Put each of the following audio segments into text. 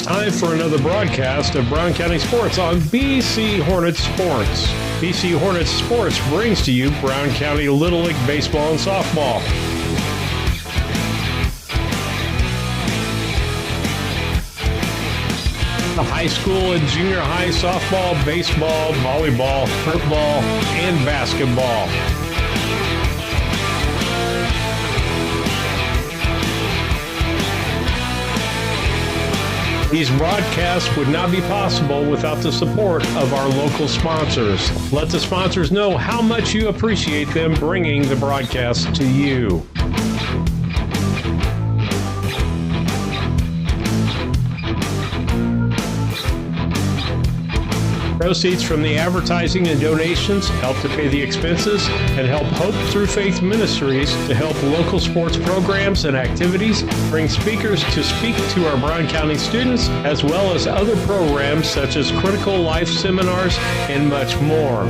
time for another broadcast of Brown County Sports on BC Hornets Sports. BC Hornets Sports brings to you Brown County Little League Baseball and Softball. The high school and junior high softball, baseball, volleyball, football, and basketball. These broadcasts would not be possible without the support of our local sponsors. Let the sponsors know how much you appreciate them bringing the broadcast to you. Proceeds from the advertising and donations help to pay the expenses and help Hope Through Faith Ministries to help local sports programs and activities, bring speakers to speak to our Brown County students, as well as other programs such as Critical Life Seminars and much more.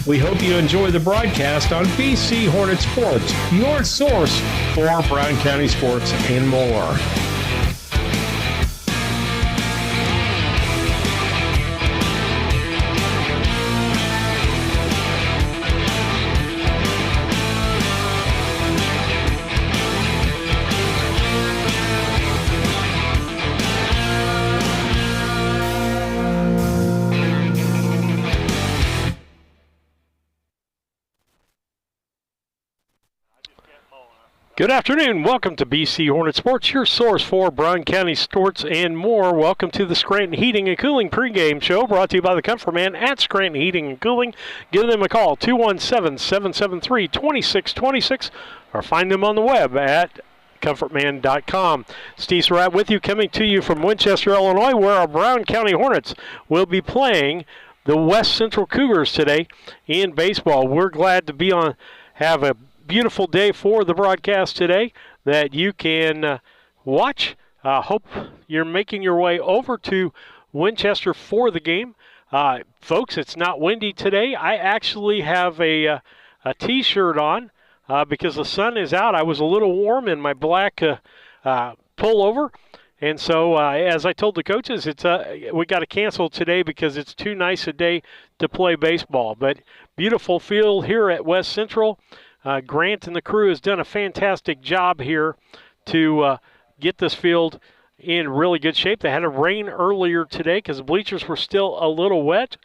We hope you enjoy the broadcast on BC Hornet Sports, your source for Brown County sports and more. Good afternoon. Welcome to BC Hornet Sports, your source for Brown County sports and more. Welcome to the Scranton Heating and Cooling pregame show brought to you by the Comfort Man at Scranton Heating and Cooling. Give them a call, 217-773-2626, or find them on the web at comfortman.com. Steve Surratt with you, coming to you from Winchester, Illinois, where our Brown County Hornets will be playing the West Central Cougars today in baseball. We're glad to have a beautiful day for the broadcast today that you can watch. Hope you're making your way over to Winchester for the game. Folks, it's not windy today. I actually have a t-shirt on because the sun is out. I was a little warm in my black pullover. And so, as I told the coaches, we got to cancel today because it's too nice a day to play baseball. But beautiful field here at West Central. Grant and the crew has done a fantastic job here to get this field in really good shape. They had a rain earlier today because the bleachers were still a little wet,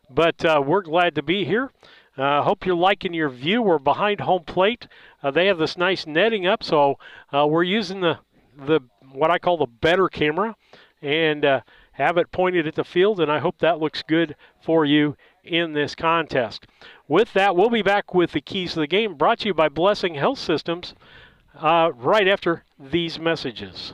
but we're glad to be here. Hope you're liking your view. We're behind home plate. They have this nice netting up, so we're using the what I call the better camera and have it pointed at the field, and I hope that looks good for you in this contest. With that, we'll be back with the keys to the game, brought to you by Blessing Health Systems, right after these messages.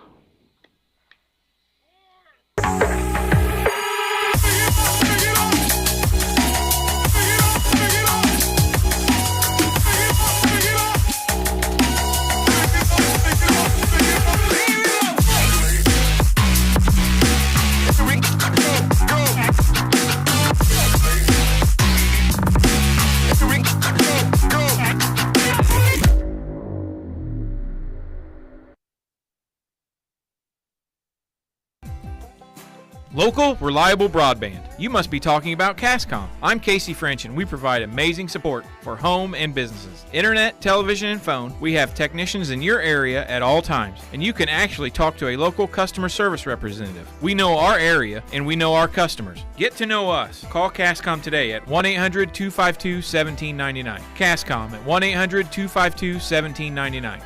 Local, reliable broadband. You must be talking about Cascom. I'm Casey French, and we provide amazing support for home and businesses. Internet, television, and phone. We have technicians in your area at all times, and you can actually talk to a local customer service representative. We know our area, and we know our customers. Get to know us. Call Cascom today at 1-800-252-1799. Cascom at 1-800-252-1799.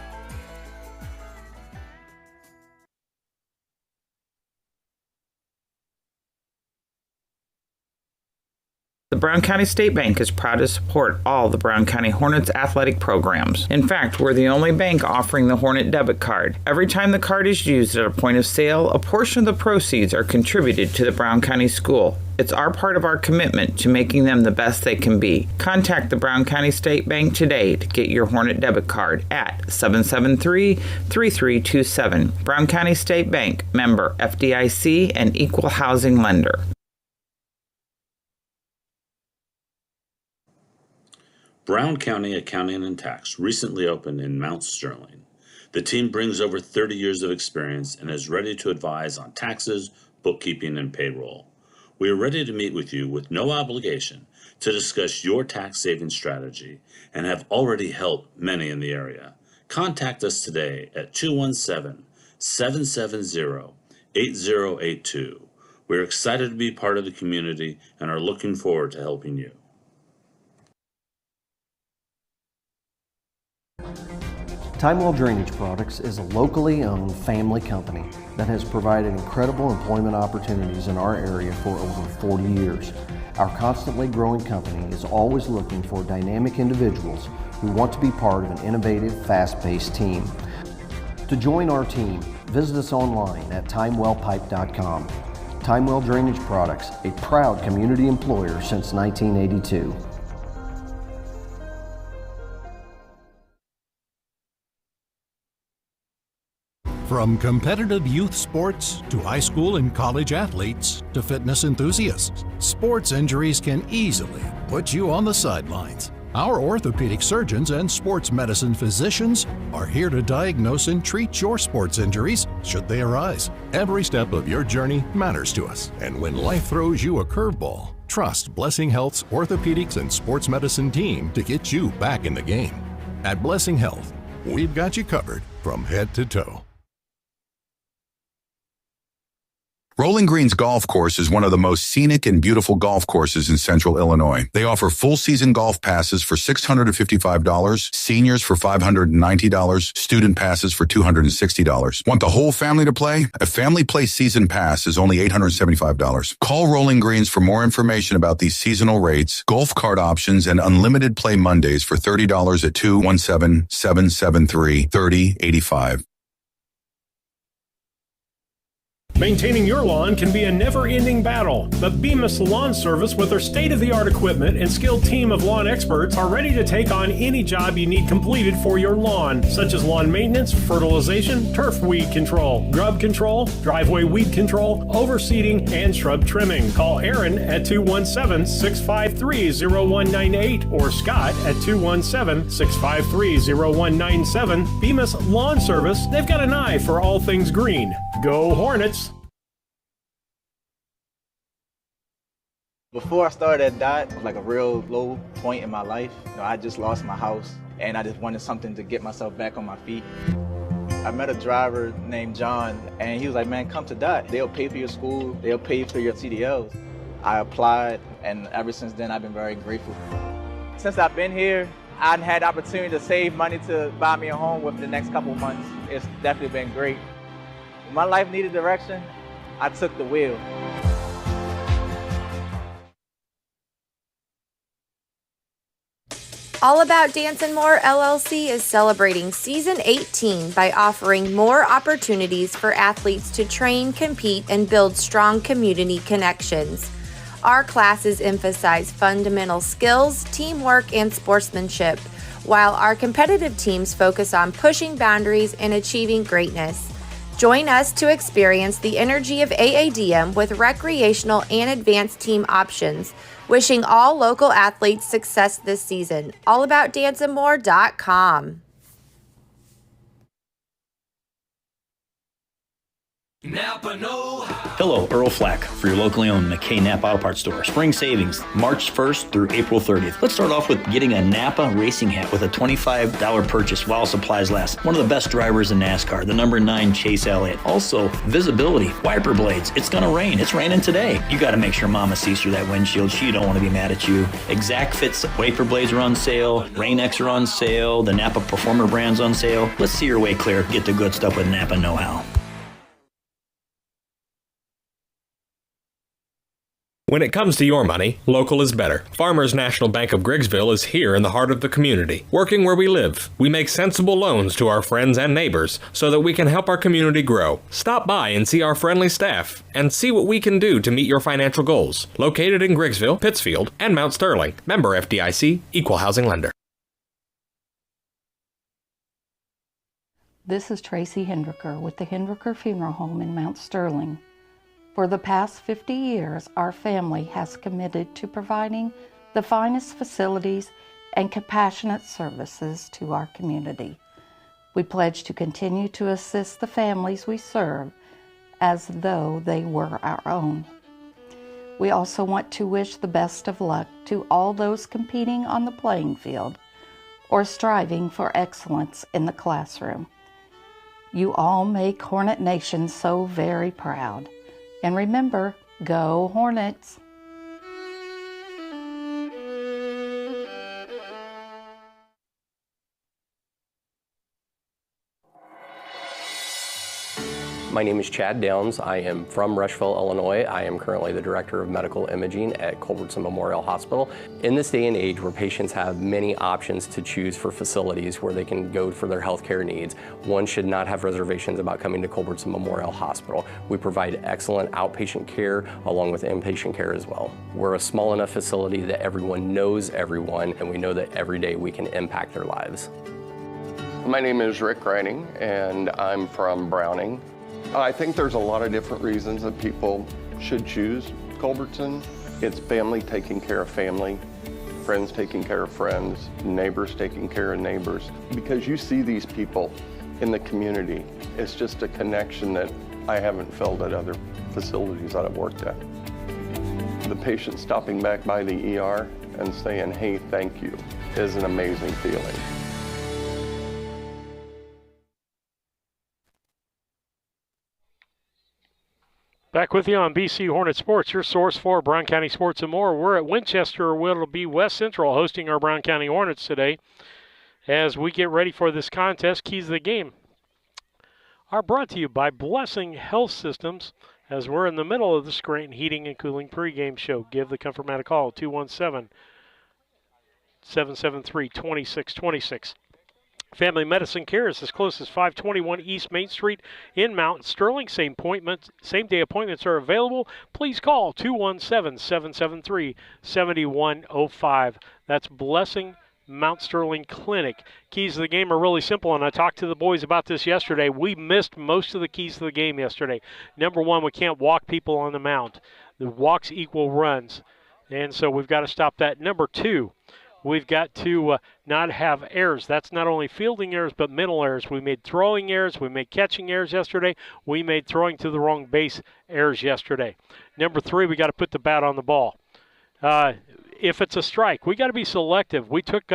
The Brown County State Bank is proud to support all the Brown County Hornets athletic programs. In fact, we're the only bank offering the Hornet debit card. Every time the card is used at a point of sale, a portion of the proceeds are contributed to the Brown County School. It's our part of our commitment to making them the best they can be. Contact the Brown County State Bank today to get your Hornet debit card at 773-3327. Brown County State Bank, member FDIC and equal housing lender. Brown County Accounting and Tax recently opened in Mount Sterling. The team brings over 30 years of experience and is ready to advise on taxes, bookkeeping, and payroll. We are ready to meet with you with no obligation to discuss your tax saving strategy and have already helped many in the area. Contact us today at 217-770-8082. We're excited to be part of the community and are looking forward to helping you. Timewell Drainage Products is a locally owned family company that has provided incredible employment opportunities in our area for over 40 years. Our constantly growing company is always looking for dynamic individuals who want to be part of an innovative, fast-paced team. To join our team, visit us online at timewellpipe.com. Timewell Drainage Products, a proud community employer since 1982. From competitive youth sports to high school and college athletes to fitness enthusiasts, sports injuries can easily put you on the sidelines. Our orthopedic surgeons and sports medicine physicians are here to diagnose and treat your sports injuries should they arise. Every step of your journey matters to us, and when life throws you a curveball, trust Blessing Health's orthopedics and sports medicine team to get you back in the game. At Blessing Health, we've got you covered from head to toe. Rolling Greens Golf Course is one of the most scenic and beautiful golf courses in Central Illinois. They offer full-season golf passes for $655, seniors for $590, student passes for $260. Want the whole family to play? A family play season pass is only $875. Call Rolling Greens for more information about these seasonal rates, golf cart options, and unlimited play Mondays for $30 at 217-773-3085. Maintaining your lawn can be a never-ending battle, but Bemis Lawn Service with their state-of-the-art equipment and skilled team of lawn experts are ready to take on any job you need completed for your lawn, such as lawn maintenance, fertilization, turf weed control, grub control, driveway weed control, overseeding, and shrub trimming. Call Aaron at 217-653-0198 or Scott at 217-653-0197. Bemis Lawn Service, they've got an eye for all things green. Go Hornets! Before I started at DOT, it was like a real low point in my life. I just lost my house and I just wanted something to get myself back on my feet. I met a driver named John and he was like, man, come to DOT. They'll pay for your school, they'll pay for your CDLs. I applied and ever since then I've been very grateful. Since I've been here, I've had the opportunity to save money to buy me a home within the next couple of months. It's definitely been great. When my life needed direction, I took the wheel. All About Dance and More LLC is celebrating Season 18 by offering more opportunities for athletes to train, compete, and build strong community connections. Our classes emphasize fundamental skills, teamwork, and sportsmanship, while our competitive teams focus on pushing boundaries and achieving greatness. Join us to experience the energy of AADM with recreational and advanced team options. Wishing all local athletes success this season. AllAboutDanceandMore.com. Napa know-how. Hello, Earl Flack for your locally owned McKay Napa Auto Parts store. Spring savings, March 1st through April 30th. Let's start off with getting a Napa racing hat with a $25 purchase while supplies last. One of the best drivers in NASCAR, the number 9 Chase Elliott. Also, visibility, wiper blades. It's gonna rain. It's raining today. You gotta make sure Mama sees through that windshield. She don't want to be mad at you. Exact Fits wiper blades are on sale. Rain-X are on sale. The Napa Performer brand's on sale. Let's see your way clear. Get the good stuff with Napa know-how. When it comes to your money, local is better. Farmers National Bank of Griggsville is here in the heart of the community, working where we live. We make sensible loans to our friends and neighbors so that we can help our community grow. Stop by and see our friendly staff and see what we can do to meet your financial goals. Located in Griggsville, Pittsfield, and Mount Sterling. Member FDIC, Equal Housing Lender. This is Tracy Hendricker with the Hendricker Funeral Home in Mount Sterling. For the past 50 years, our family has committed to providing the finest facilities and compassionate services to our community. We pledge to continue to assist the families we serve as though they were our own. We also want to wish the best of luck to all those competing on the playing field or striving for excellence in the classroom. You all make Hornet Nation so very proud. And remember, go Hornets! My name is Chad Downs. I am from Rushville, Illinois. I am currently the Director of Medical Imaging at Culbertson Memorial Hospital. In this day and age where patients have many options to choose for facilities where they can go for their healthcare needs, one should not have reservations about coming to Culbertson Memorial Hospital. We provide excellent outpatient care along with inpatient care as well. We're a small enough facility that everyone knows everyone, and we know that every day we can impact their lives. My name is Rick Riding, and I'm from Browning. I think there's a lot of different reasons that people should choose Culbertson. It's family taking care of family, friends taking care of friends, neighbors taking care of neighbors. Because you see these people in the community, it's just a connection that I haven't felt at other facilities that I've worked at. The patient stopping back by the ER and saying, "Hey, thank you," is an amazing feeling. Back with you on BC Hornet Sports, your source for Brown County sports and more. We're at Winchester, where it'll be West Central hosting our Brown County Hornets today as we get ready for this contest. Keys of the game are brought to you by Blessing Health Systems as we're in the middle of the Scranton Heating and Cooling pregame show. Give the Comfort Mat a call, 217-773-2626. Family Medicine Care is as close as 521 East Main Street in Mount Sterling. Same day appointments are available. Please call 217-773-7105. That's Blessing Mount Sterling Clinic. Keys to the game are really simple, and I talked to the boys about this yesterday. We missed most of the keys to the game yesterday. Number one, we can't walk people on the mound. The walks equal runs, and so we've got to stop that. Number two, we've got to not have errors. That's not only fielding errors, but mental errors. We made throwing errors. We made catching errors yesterday. We made throwing to the wrong base errors yesterday. Number three, we got to put the bat on the ball. If it's a strike, we got to be selective. We took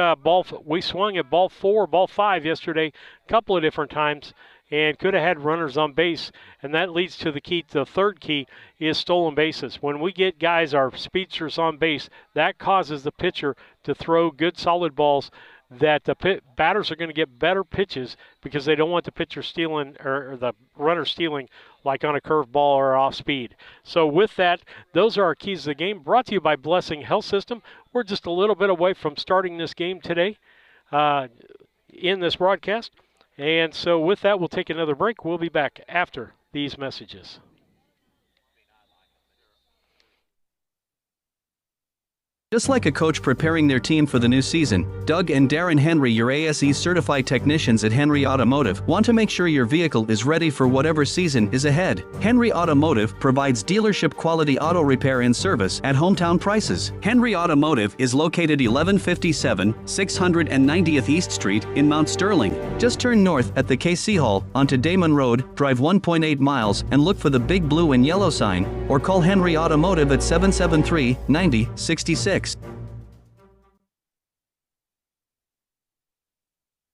we swung at ball 4, ball 5 yesterday a couple of different times and could have had runners on base, and that leads to the key. The third key is stolen bases. When we get guys, our speedsters on base, that causes the pitcher to throw good solid balls that the batters are going to get better pitches because they don't want the pitcher stealing or the runner stealing like on a curved ball or off speed. So with that, those are our keys to the game, brought to you by Blessing Health System. We're just a little bit away from starting this game today in this broadcast. And so with that, we'll take another break. We'll be back after these messages. Just like a coach preparing their team for the new season, Doug and Darren Henry, your ASE certified technicians at Henry Automotive, want to make sure your vehicle is ready for whatever season is ahead. Henry Automotive provides dealership quality auto repair and service at hometown prices. Henry Automotive is located 1157 690th East Street in Mount Sterling. Just turn north at the KC Hall onto Damon Road, drive 1.8 miles, and look for the big blue and yellow sign, or call Henry Automotive at 773-9066.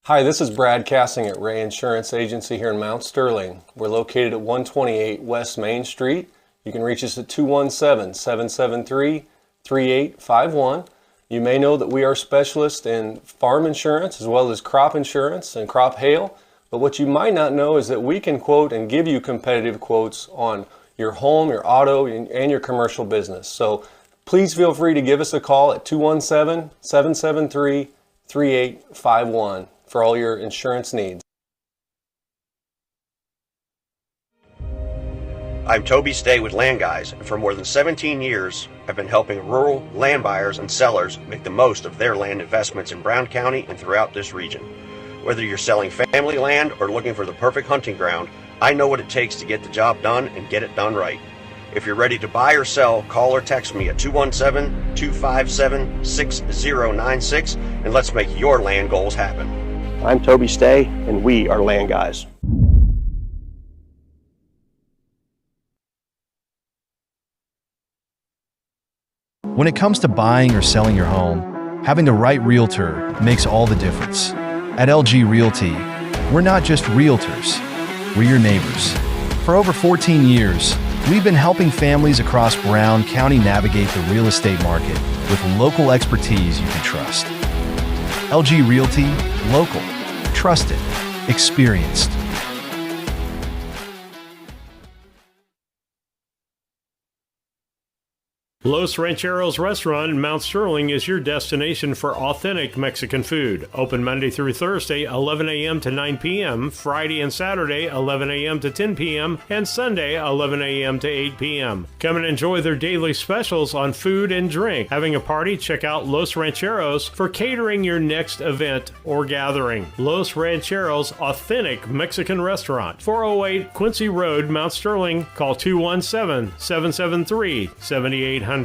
Hi, this is Brad Cassing at Ray Insurance Agency here in Mount Sterling. We're located at 128 West Main Street. You can reach us at 217-773-3851. You may know that we are specialists in farm insurance as well as crop insurance and crop hail. But what you might not know is that we can quote and give you competitive quotes on your home, your auto, and your commercial business. So please feel free to give us a call at 217-773-3851 for all your insurance needs. I'm Toby Stay with Land Guys, and for more than 17 years, I've been helping rural land buyers and sellers make the most of their land investments in Brown County and throughout this region. Whether you're selling family land or looking for the perfect hunting ground, I know what it takes to get the job done and get it done right. If you're ready to buy or sell, call or text me at 217-257-6096 and let's make your land goals happen. I'm Toby Stay, and we are Land Guys. When it comes to buying or selling your home, having the right realtor makes all the difference. At LG Realty, we're not just realtors, we're your neighbors. For over 14 years, we've been helping families across Brown County navigate the real estate market with local expertise you can trust. LG Realty, local, trusted, experienced. Los Rancheros Restaurant in Mount Sterling is your destination for authentic Mexican food. Open Monday through Thursday, 11 a.m. to 9 p.m., Friday and Saturday, 11 a.m. to 10 p.m., and Sunday, 11 a.m. to 8 p.m. Come and enjoy their daily specials on food and drink. Having a party? Check out Los Rancheros for catering your next event or gathering. Los Rancheros Authentic Mexican Restaurant, 408 Quincy Road, Mount Sterling. Call 217-773-7800.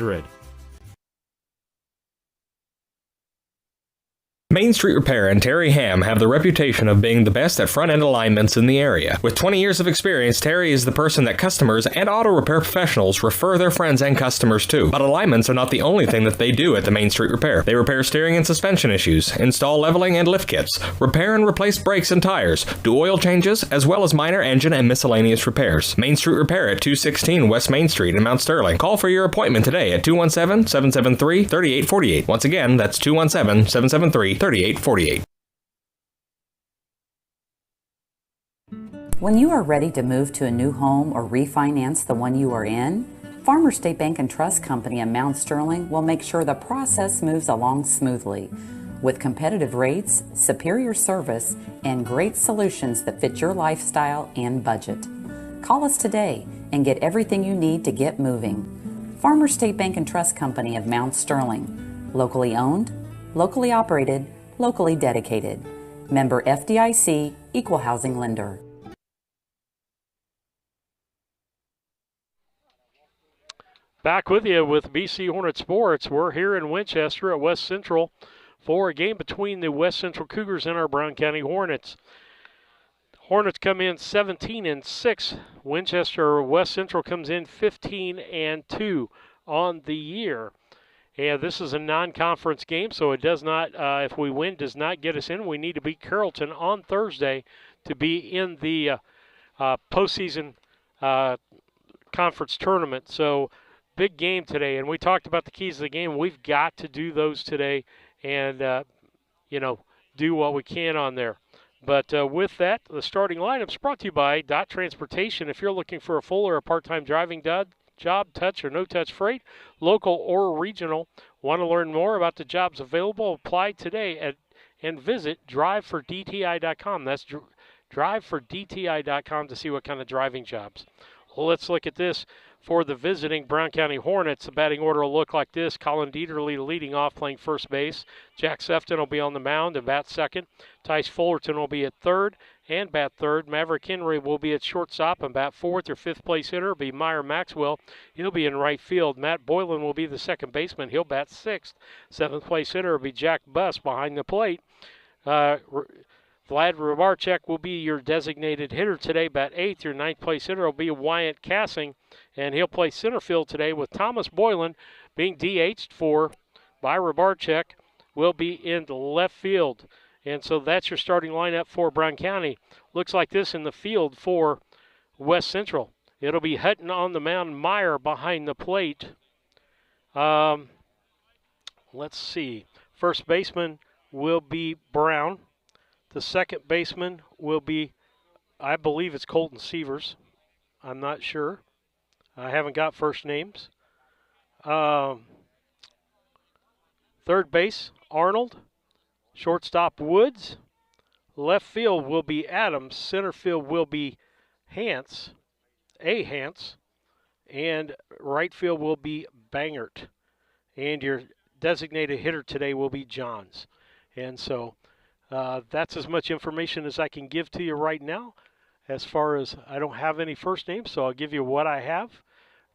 Main Street Repair and Terry Ham have the reputation of being the best at front-end alignments in the area. With 20 years of experience, Terry is the person that customers and auto repair professionals refer their friends and customers to. But alignments are not the only thing that they do at the Main Street Repair. They repair steering and suspension issues, install leveling and lift kits, repair and replace brakes and tires, do oil changes, as well as minor engine and miscellaneous repairs. Main Street Repair at 216 West Main Street in Mount Sterling. Call for your appointment today at 217-773-3848. Once again, that's 217-773-3848. When you are ready to move to a new home or refinance the one you are in, Farmers State Bank and Trust Company in Mount Sterling will make sure the process moves along smoothly. With competitive rates, superior service, and great solutions that fit your lifestyle and budget. Call us today and get everything you need to get moving. Farmers State Bank and Trust Company of Mount Sterling. Locally owned, locally operated, locally dedicated. Member FDIC, Equal Housing Lender. Back with you with BC Hornet Sports. We're here in Winchester at West Central for a game between the West Central Cougars and our Brown County Hornets. Hornets come in 17-6. West Central comes in 15-2 on the year. And this is a non-conference game, so it does not, if we win, does not get us in. We need to beat Carrollton on Thursday to be in the postseason conference tournament. So big game today. And we talked about the keys of the game. We've got to do those today and, do what we can on there. But with that, the starting lineup is brought to you by Dot Transportation. If you're looking for a full or a part-time driving job, touch or no-touch freight, local or regional, want to learn more about the jobs available, apply today and visit drivefordti.com. That's drivefordti.com to see what kind of driving jobs. Well, let's look at this. For the visiting Brown County Hornets, the batting order will look like this. Colin Dieterle leading off, playing first base. Jack Sefton will be on the mound and bat second. Tice Fullerton will be at third and bat third. Maverick Henry will be at shortstop and bat fourth. Or fifth place hitter will be Meyer Maxwell. He'll be in right field. Matt Boylan will be the second baseman. He'll bat sixth. Seventh place hitter will be Jack Buss behind the plate. Vlad Rubarchek will be your designated hitter today, bat eighth. Your ninth place hitter will be Wyatt Cassing, and he'll play center field today with Thomas Boylan being DH'd by Rubarchek, will be in the left field. And so that's your starting lineup for Brown County. Looks like this in the field for West Central. It'll be Hutton on the mound, Meyer behind the plate. Let's see. First baseman will be Brown. The second baseman will be, I believe it's Colton Sievers. I'm not sure. I haven't got first names. Third base, Arnold. Shortstop, Woods. Left field will be Adams. Center field will be Hance. And right field will be Bangert. And your designated hitter today will be Johns. And so that's as much information as I can give to you right now. As far as I don't have any first names, so I'll give you what I have.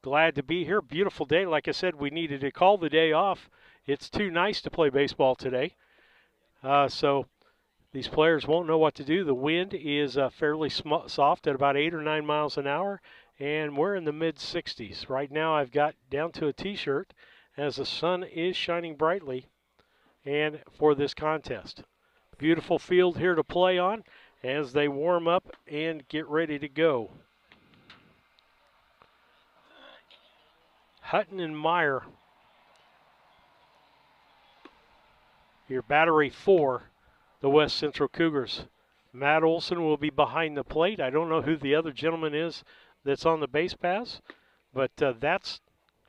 Glad to be here. Beautiful day. Like I said, we needed to call the day off. It's too nice to play baseball today. So these players won't know what to do. The wind is fairly soft at about 8 or 9 miles an hour, and we're in the mid-60s. Right now I've got down to a T-shirt as the sun is shining brightly and for this contest. Beautiful field here to play on as they warm up and get ready to go. Hutton and Meyer, your battery for the West Central Cougars. Matt Olson will be behind the plate. I don't know who the other gentleman is that's on the base pass, but that's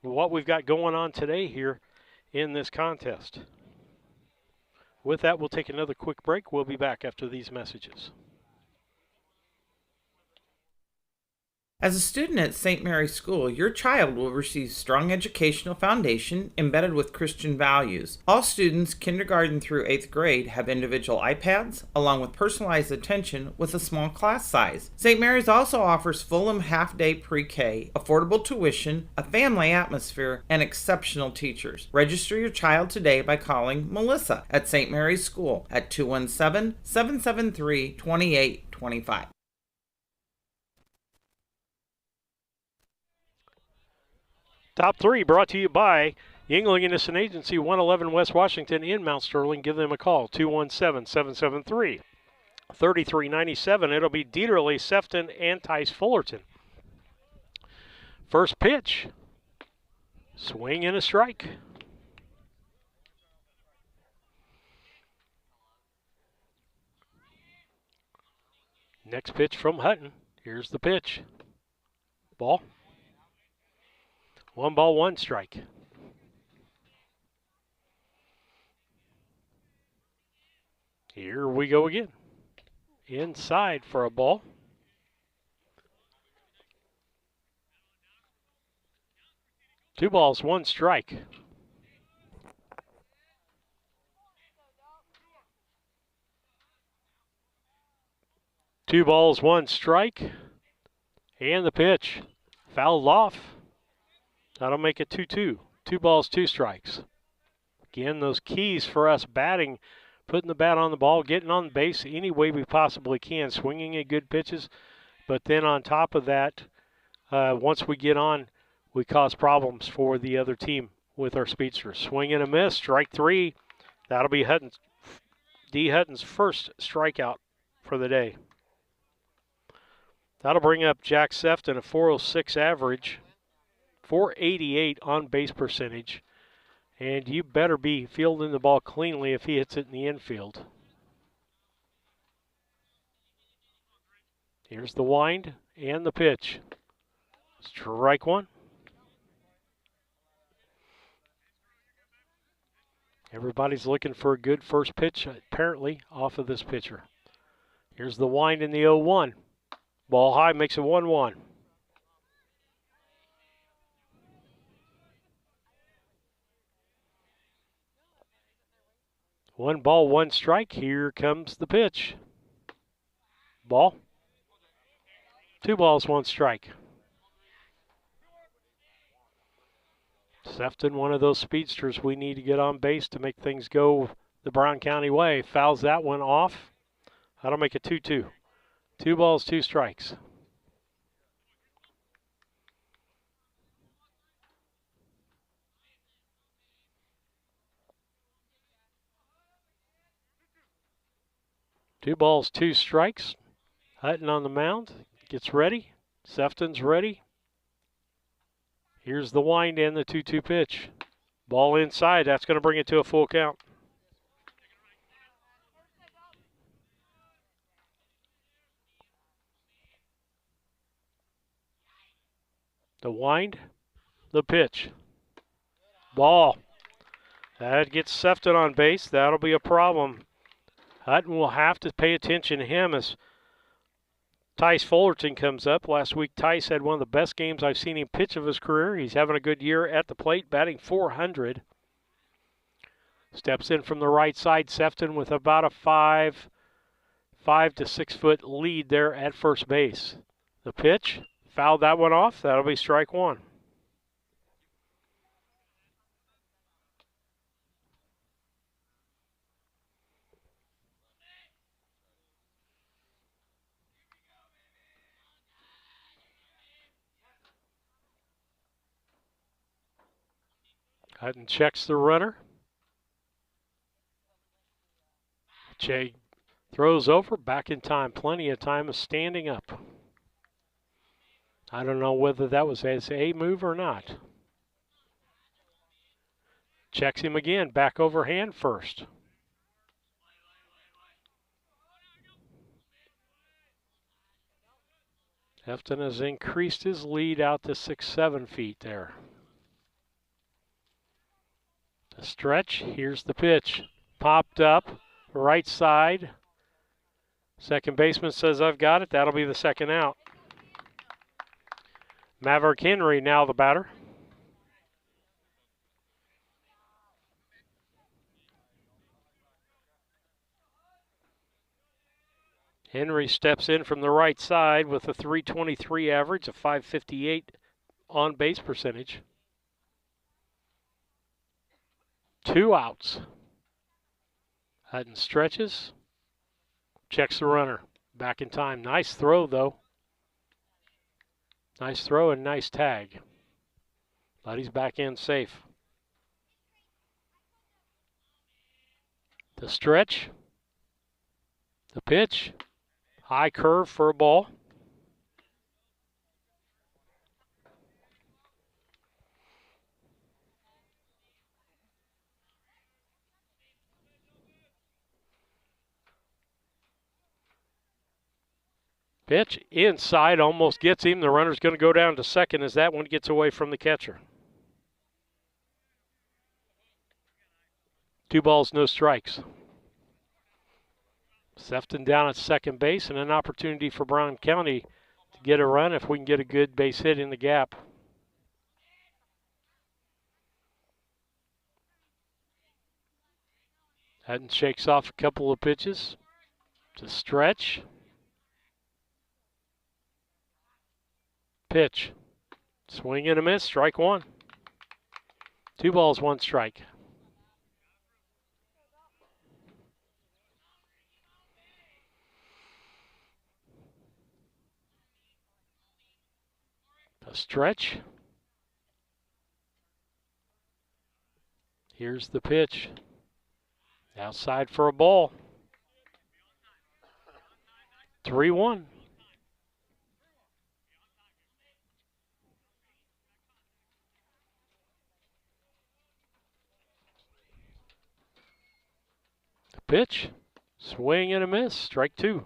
what we've got going on today here in this contest. With that, we'll take another quick break. We'll be back after these messages. As a student at St. Mary's School, your child will receive strong educational foundation embedded with Christian values. All students, kindergarten through 8th grade, have individual iPads, along with personalized attention with a small class size. St. Mary's also offers Fulham half-day pre-K, affordable tuition, a family atmosphere, and exceptional teachers. Register your child today by calling Melissa at St. Mary's School at 217-773-2825. Top 3 brought to you by Yingling Innocent Agency, 111 West Washington in Mount Sterling. Give them a call, 217-773-3397. It'll be Dieterle, Sefton, and Tice Fullerton. First pitch, swing and a strike. Next pitch from Hutton. Here's the pitch. Ball. 1 ball, 1 strike. Here we go again. Inside for a ball. Two balls, 1 strike. Two balls, 1 strike. And the pitch. Fouled off. That'll make it 2-2. 2 balls, 2 strikes. Again, those keys for us batting, putting the bat on the ball, getting on base any way we possibly can, swinging at good pitches. But then on top of that, once we get on, we cause problems for the other team with our speedsters. Swing and a miss, strike 3. That'll be D. Hutton's first strikeout for the day. That'll bring up Jack Sefton, a 406 average. 488 on base percentage, and you better be fielding the ball cleanly if he hits it in the infield. Here's the wind and the pitch. Strike 1. Everybody's looking for a good first pitch, apparently, off of this pitcher. Here's the wind in the 0-1. Ball high, makes it 1-1. 1 ball, 1 strike. Here comes the pitch. Ball. 2 balls, 1 strike. Sefton, one of those speedsters we need to get on base to make things go the Brown County way. Fouls that one off. That'll make it 2-2. 2 balls, 2 strikes. Two balls, 2 strikes. Hutton on the mound, gets ready. Sefton's ready. Here's the wind and the 2-2 pitch. Ball inside, that's going to bring it to a full count. The wind, the pitch. Ball. That gets Sefton on base. That'll be a problem. Hutton will have to pay attention to him as Tice Fullerton comes up. Last week, Tice had one of the best games I've seen him pitch of his career. He's having a good year at the plate, batting .400. Steps in from the right side. Sefton with about a 5 to 6 foot lead there at first base. The pitch, fouled that one off. That'll be strike 1. Hutton checks the runner. Jay throws over, back in time. Plenty of time of standing up. I don't know whether that was a move or not. Checks him again, back overhand first. Efton has increased his lead out to 6-7 feet there. The stretch, here's the pitch. Popped up, right side. Second baseman says, I've got it. That'll be the second out. Maverick Henry now the batter. Henry steps in from the right side with a .323 average, a .558 on-base percentage. 2 outs. Hutton stretches, checks the runner, back in time. Nice throw, though. Nice throw and nice tag. But he's back in safe. The stretch, the pitch. High curve for a ball. Pitch inside, almost gets him. The runner's going to go down to second as that one gets away from the catcher. 2 balls, no strikes. Sefton down at second base, and an opportunity for Brown County to get a run if we can get a good base hit in the gap. Hutton shakes off a couple of pitches to stretch. Pitch. Swing and a miss, strike one. 2 balls, 1 strike. A stretch. Here's the pitch. Outside for a ball. 3-1. The pitch. Swing and a miss. Strike 2.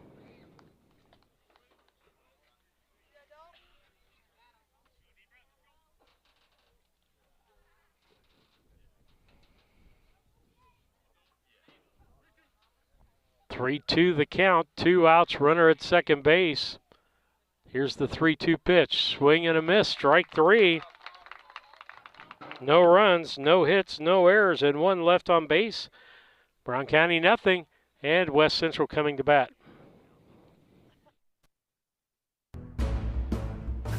Three-two the count, 2 outs, runner at second base. Here's the 3-2 pitch, swing and a miss, strike 3. No runs, no hits, no errors, and 1 left on base. Brown County nothing, and West Central coming to bat.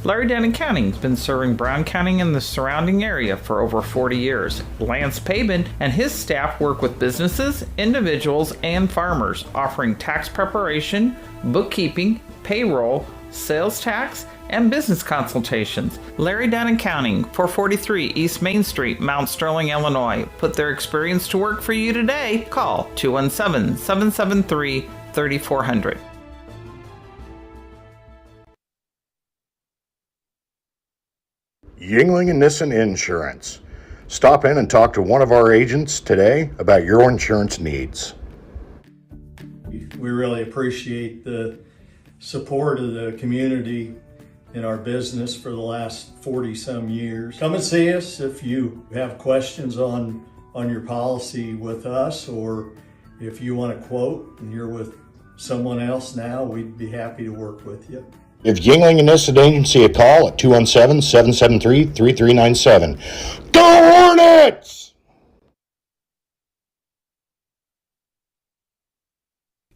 Larry Denton County has been serving Brown County and the surrounding area for over 40 years. Lance Pabin and his staff work with businesses, individuals, and farmers, offering tax preparation, bookkeeping, payroll, sales tax, and business consultations. Larry Denton Accounting, 443 East Main Street, Mount Sterling, Illinois. Put their experience to work for you today. Call 217-773-3400. Yingling and Nissen Insurance. Stop in and talk to one of our agents today about your insurance needs. We really appreciate the support of the community in our business for the last 40-some years. Come and see us if you have questions on your policy with us, or if you want a quote and you're with someone else now, we'd be happy to work with you. Give Yingling and Nissen Agency a call at 217-773-3397. Go Hornets!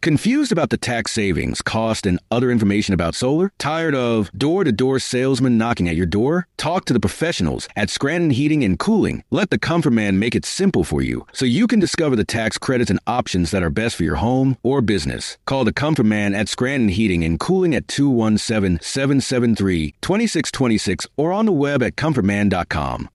Confused about the tax savings, cost, and other information about solar? Tired of door-to-door salesmen knocking at your door? Talk to the professionals at Scranton Heating and Cooling. Let the Comfort Man make it simple for you so you can discover the tax credits and options that are best for your home or business. Call the Comfort Man at Scranton Heating and Cooling at 217-773-2626 or on the web at comfortman.com.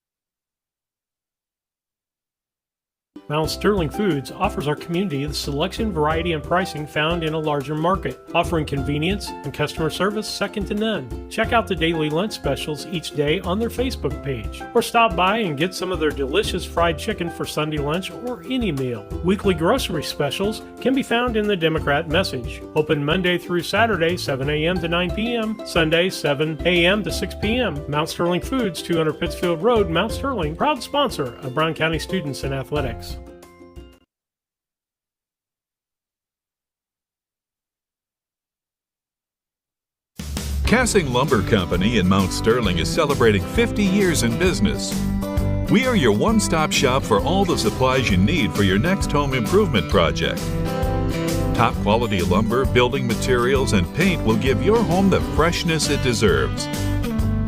Mount Sterling Foods offers our community the selection, variety, and pricing found in a larger market, offering convenience and customer service second to none. Check out the daily lunch specials each day on their Facebook page, or stop by and get some of their delicious fried chicken for Sunday lunch or any meal. Weekly grocery specials can be found in the Democrat Message. Open Monday through Saturday, 7 a.m. to 9 p.m., Sunday, 7 a.m. to 6 p.m. Mount Sterling Foods, 200 Pittsfield Road, Mount Sterling, proud sponsor of Brown County students in athletics. Cassing Lumber Company in Mount Sterling is celebrating 50 years in business. We are your one-stop shop for all the supplies you need for your next home improvement project. Top quality lumber, building materials, and paint will give your home the freshness it deserves.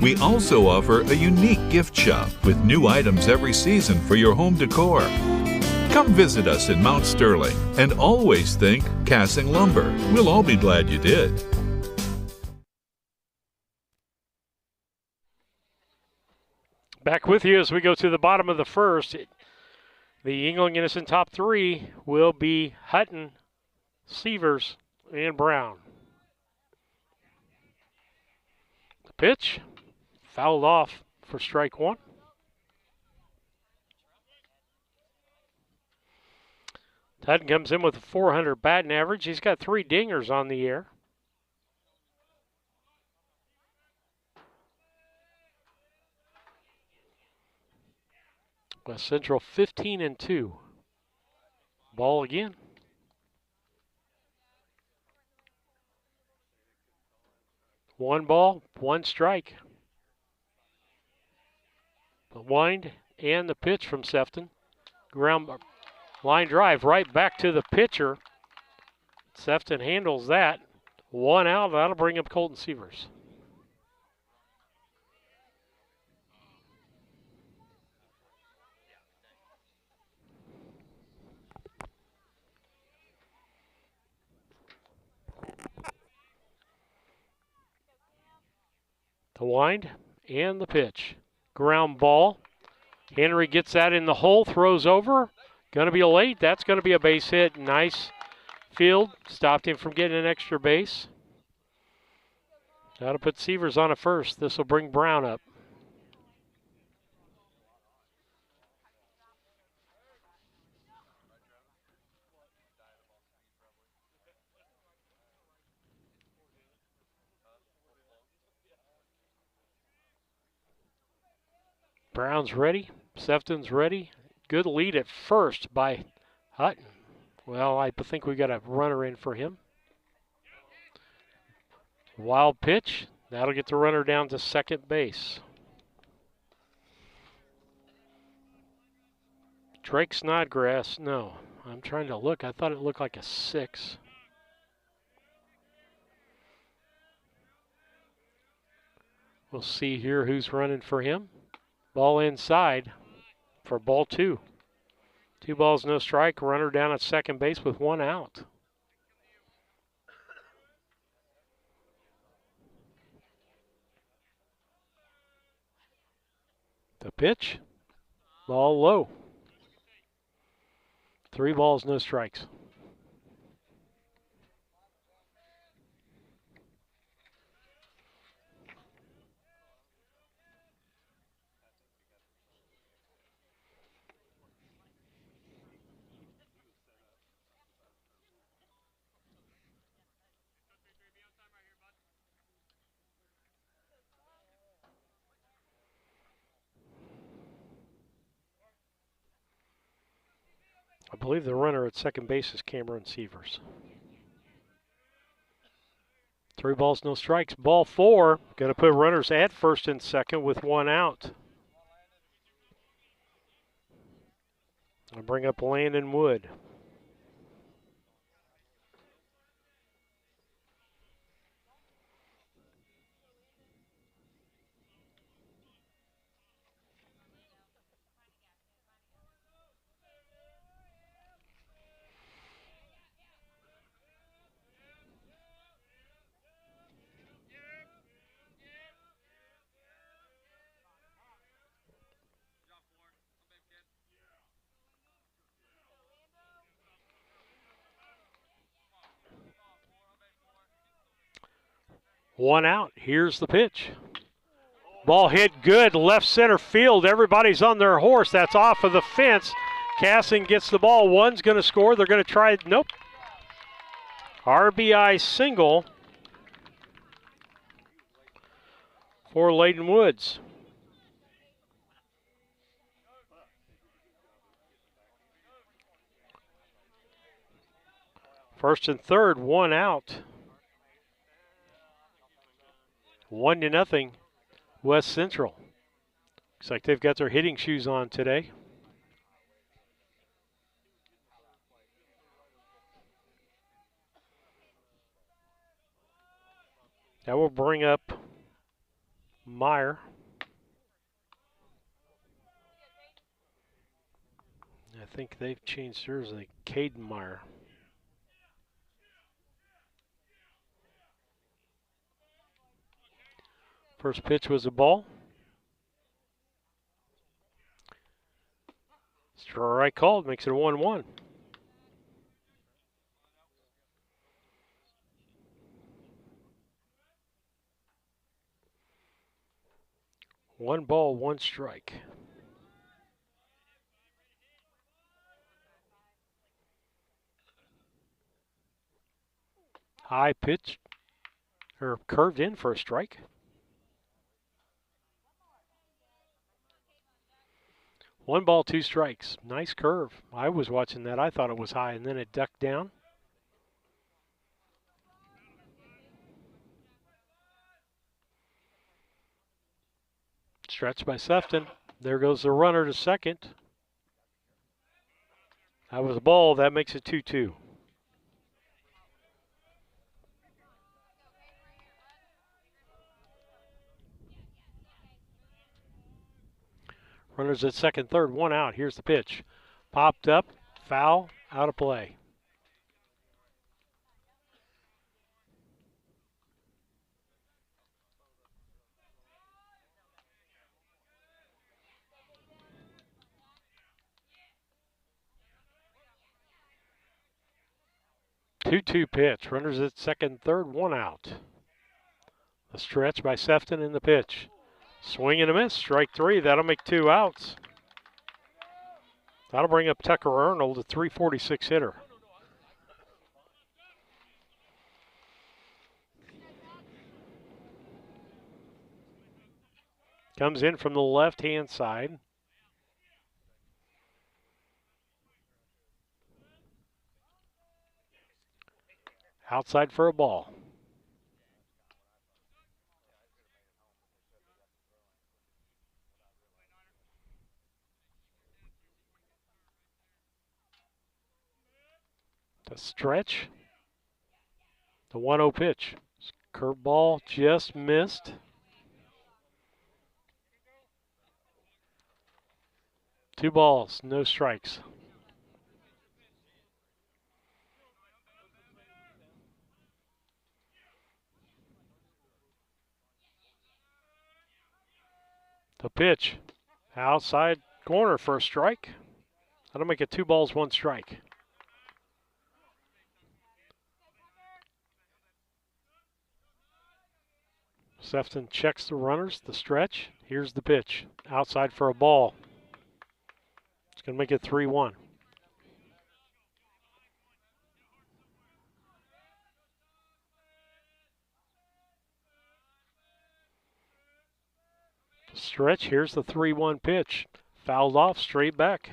We also offer a unique gift shop with new items every season for your home decor. Come visit us in Mount Sterling and always think Cassing Lumber. We'll all be glad you did. Back with you as we go to the bottom of the first. The England-Gunnison top three will be Hutton, Sievers, and Brown. The pitch, fouled off for strike one. Hutton comes in with a 400 batting average. He's got 3 dingers on the year. West Central 15-2. Ball again. One ball, one strike. The wind and the pitch from Sefton. Ground line drive right back to the pitcher. Sefton handles that. One out. That'll bring up Colton Sievers. The wind and the pitch. Ground ball. Henry gets that in the hole, throws over. Going to be a late. That's going to be a base hit. Nice field. Stopped him from getting an extra base. That'll put Sievers on a first. This will bring Brown up. Brown's ready. Sefton's ready. Good lead at first by Hutton. Well, I think we got a runner in for him. Wild pitch. That'll get the runner down to second base. Drake Snodgrass. No, I'm trying to look. I thought it looked like a 6. We'll see here who's running for him. Ball inside for ball 2. 2 balls, no strike. Runner down at second base with 1 out. The pitch. Ball low. 3 balls, no strikes. I believe the runner at second base is Cameron Sievers. 3 balls, no strikes. Ball 4. Going to put runners at first and second with 1 out. I'll bring up Landon Wood. 1 out. Here's the pitch. Ball hit good, left center field. Everybody's on their horse. That's off of the fence. Cassing gets the ball. One's going to score. They're going to try. Nope. RBI single for Layden Woods. First and third, 1 out. 1-0. West Central. Looks like they've got their hitting shoes on today. That will bring up Meyer. I think they've changed theirs to Caden Meyer. First pitch was a ball. Strike called, makes it a 1-1. One ball, one strike. High pitch, or curved in for a strike. One ball, two strikes. Nice curve. I was watching that. I thought it was high, and then it ducked down. Stretch by Sefton. There goes the runner to second. That was a ball. That makes it 2-2. Runners at second, third, 1 out. Here's the pitch. Popped up, foul, out of play. Two-two pitch. Runners at second, third, 1 out. A stretch by Sefton in the pitch. Swing and a miss, strike 3. That'll make 2 outs. That'll bring up Tucker Arnold, a .346 hitter. Comes in from the left-hand side. Outside for a ball. The stretch. The 1-0 pitch. Curveball just missed. Two balls, no strikes. The pitch. Outside corner for a strike. That'll make it 2 balls, 1 strike. Sefton checks the runners, the stretch. Here's the pitch. Outside for a ball. It's going to make it 3-1. Stretch, here's the 3-1 pitch. Fouled off, straight back.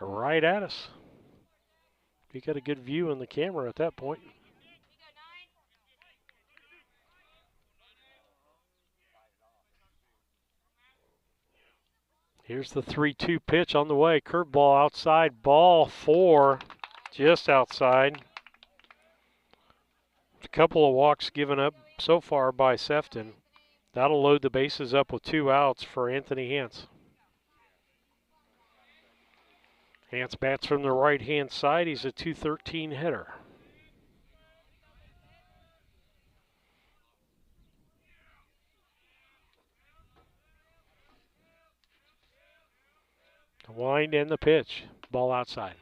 Right at us. You got a good view on the camera at that point. Here's the 3-2 pitch on the way. Curveball outside, ball 4, just outside. A couple of walks given up so far by Sefton. That'll load the bases up with 2 outs for Anthony Hance. Hance bats from the right-hand side. He's a .213 hitter. The wind and the pitch. Ball outside.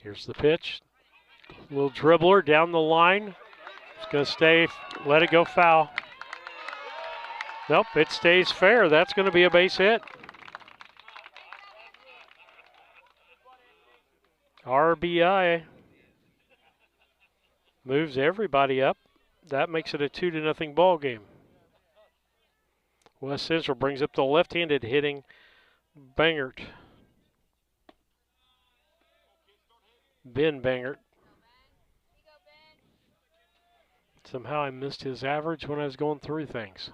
Here's the pitch. Little dribbler down the line. It's going to stay, let it go foul. Nope, it stays fair. That's going to be a base hit. RBI moves everybody up. That makes it a 2-0 ball game. West Central brings up the left-handed hitting Bangert. Ben Bangert. Somehow I missed his average when I was going through things.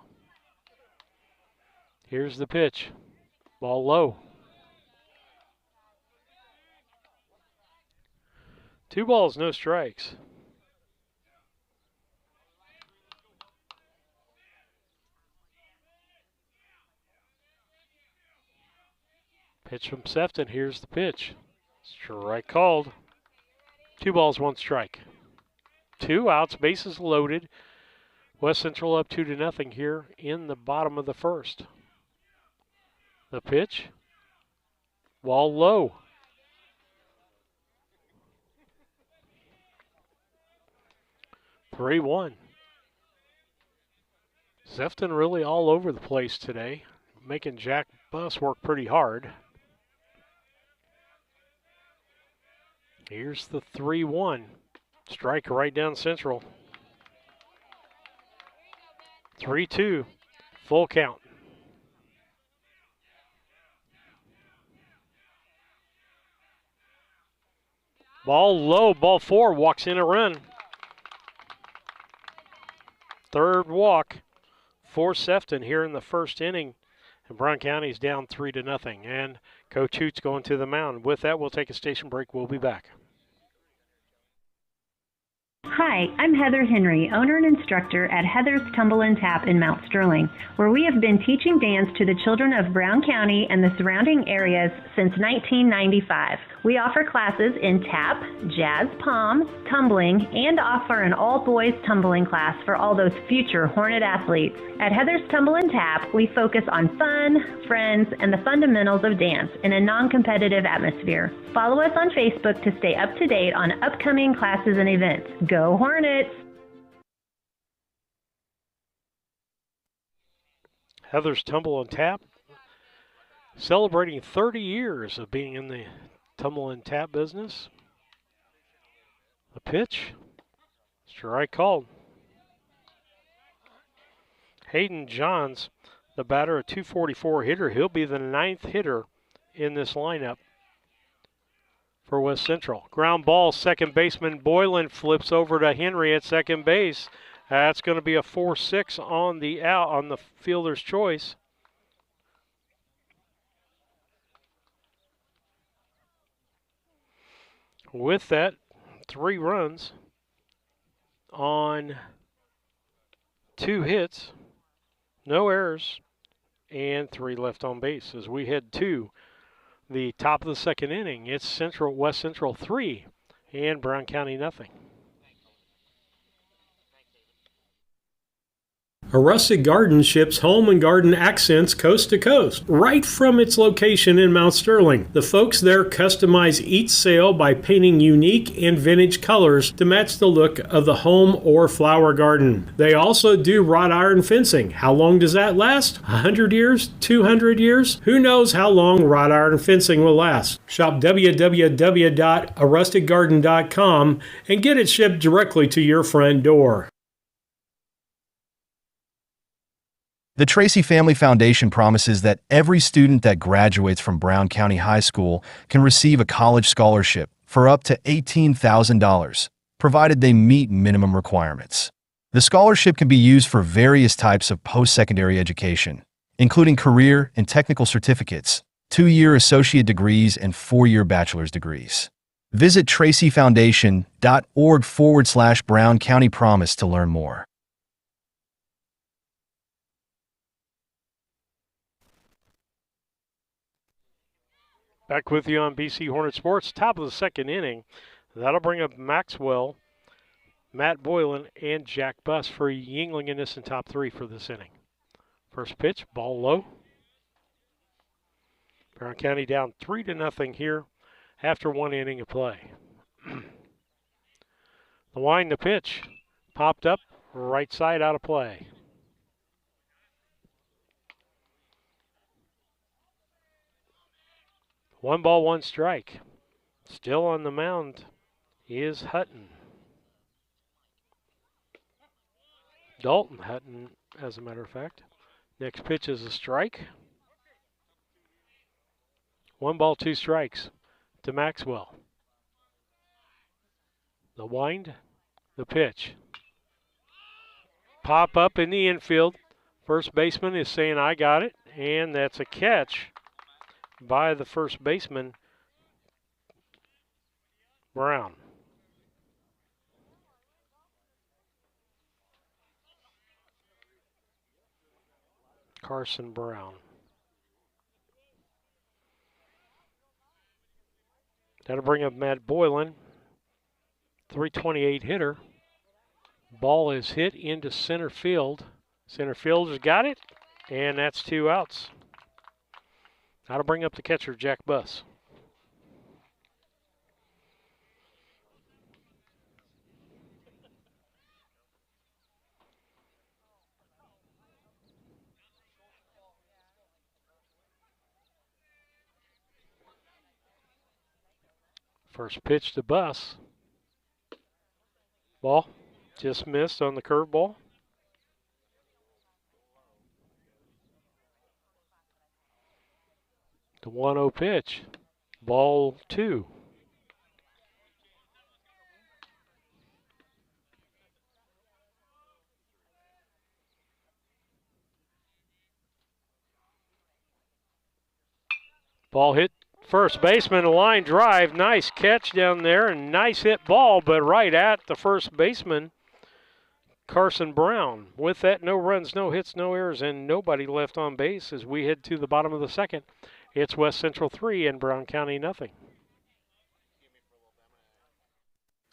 Here's the pitch. Ball low. 2 balls, no strikes. Pitch from Sefton. Here's the pitch. Strike called. 2 balls, 1 strike. 2 outs, bases loaded. West Central up 2-0 here in the bottom of the first. The pitch. Ball low. (3-1). Sefton really all over the place today, making Jack Buss work pretty hard. Here's the 3-1. Strike right down Central. 3-2. Full count. Ball low, ball 4, walks in a run. 3rd walk for Sefton here in the first inning. And Brown County's down 3-0. And Coach Hoots going to the mound. With that, we'll take a station break. We'll be back. Hi, I'm Heather Henry, owner and instructor at Heather's Tumble and Tap in Mount Sterling, where we have been teaching dance to the children of Brown County and the surrounding areas since 1995. We offer classes in tap, jazz palm, tumbling, and offer an all-boys tumbling class for all those future Hornet athletes. At Heather's Tumble and Tap, we focus on fun, friends, and the fundamentals of dance in a non-competitive atmosphere. Follow us on Facebook to stay up to date on upcoming classes and events. Go Hornets! Heather's Tumble and Tap, celebrating 30 years of being in the tumble and tap business. The pitch, strike called. Hayden Johns, the batter, a .244 hitter. He'll be the 9th hitter in this lineup for West Central. Ground ball, second baseman Boylan flips over to Henry at second base. That's going to be a 4-6 on the out on the fielder's choice. With that, 3 runs on 2 hits, no errors, and 3 left on base as we head to the top of the second inning. It's West Central 3 and Brown County nothing. A Rustic Garden ships home and garden accents coast to coast, right from its location in Mount Sterling. The folks there customize each sail by painting unique and vintage colors to match the look of the home or flower garden. They also do wrought iron fencing. How long does that last? 100 years? 200 years? Who knows how long wrought iron fencing will last? Shop www.arusticgarden.com and get it shipped directly to your front door. The Tracy Family Foundation promises that every student that graduates from Brown County High School can receive a college scholarship for up to $18,000, provided they meet minimum requirements. The scholarship can be used for various types of post-secondary education, including career and technical certificates, 2-year associate degrees, and 4-year bachelor's degrees. Visit tracyfoundation.org/Brown County Promise to learn more. Back with you on BC Hornet Sports, top of the second inning. That'll bring up Maxwell, Matt Boylan, and Jack Buss for Yingling in this in top 3 for this inning. First pitch, ball low. Brown County down 3-0 here after 1 inning of play. The wind, the pitch. Popped up, right side out of play. One ball, one strike. Still on the mound is Hutton. Dalton Hutton, as a matter of fact. Next pitch is a strike. One ball, two strikes to Maxwell. The wind, the pitch. Pop up in the infield. First baseman is saying, I got it, and that's a catch by the first baseman, Brown. Carson Brown. That'll bring up Matt Boylan, 328 hitter. Ball is hit into center field. Center fielder's got it, and that's 2 outs. That'll bring up the catcher, Jack Buss. First pitch to Buss. Ball just missed on the curveball. The 1-0 pitch. Ball 2. Ball hit first baseman, a line drive. Nice catch down there and nice hit ball, but right at the first baseman, Carson Brown. With that, no runs, no hits, no errors, and nobody left on base as we head to the bottom of the second. It's West Central 3 and Brown County nothing.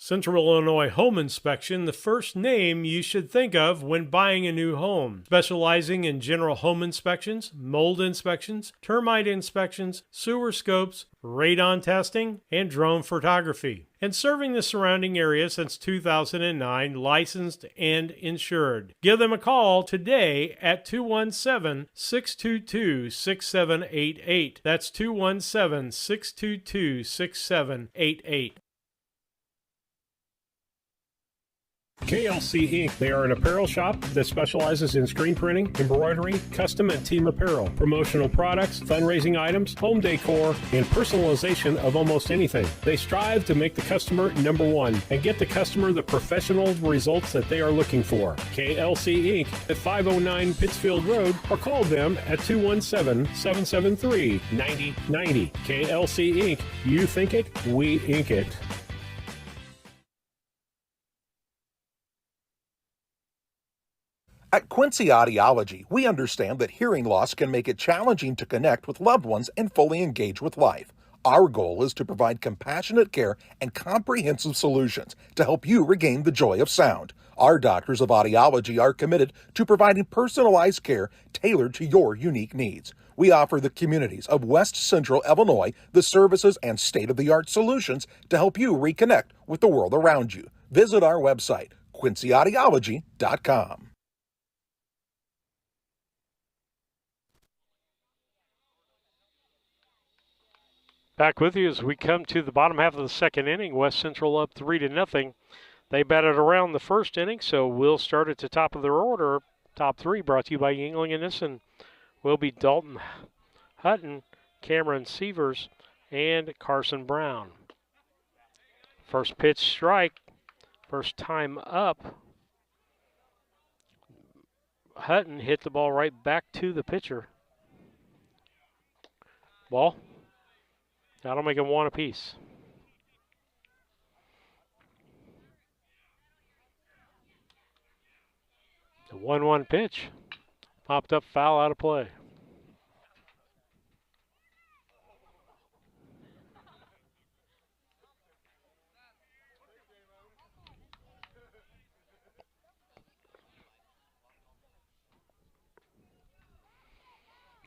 Central Illinois Home Inspection, the first name you should think of when buying a new home. Specializing in general home inspections, mold inspections, termite inspections, sewer scopes, radon testing, and drone photography. And serving the surrounding area since 2009, licensed and insured. Give them a call today at 217-622-6788. That's 217-622-6788. KLC Inc. They are an apparel shop that specializes in screen printing, embroidery, custom and team apparel, promotional products, fundraising items, home decor, and personalization of almost anything. They strive to make the customer number one and get the customer the professional results that they are looking for. KLC Inc. at 509 Pittsfield Road, or call them at 217-773-9090. KLC Inc. You think it, we ink it. At Quincy Audiology, we understand that hearing loss can make it challenging to connect with loved ones and fully engage with life. Our goal is to provide compassionate care and comprehensive solutions to help you regain the joy of sound. Our doctors of audiology are committed to providing personalized care tailored to your unique needs. We offer the communities of West Central Illinois the services and state-of-the-art solutions to help you reconnect with the world around you. Visit our website, quincyaudiology.com. Back with you as we come to the bottom half of the second inning. West Central up 3-0. They batted around the first inning, so we'll start at the top of their order. Top three brought to you by Yingling and Nissen will be Dalton Hutton, Cameron Sievers, and Carson Brown. First pitch strike, first time up. Hutton hit the ball right back to the pitcher. Ball. That'll make them one apiece. The 1-1 pitch. Popped up, foul, out of play.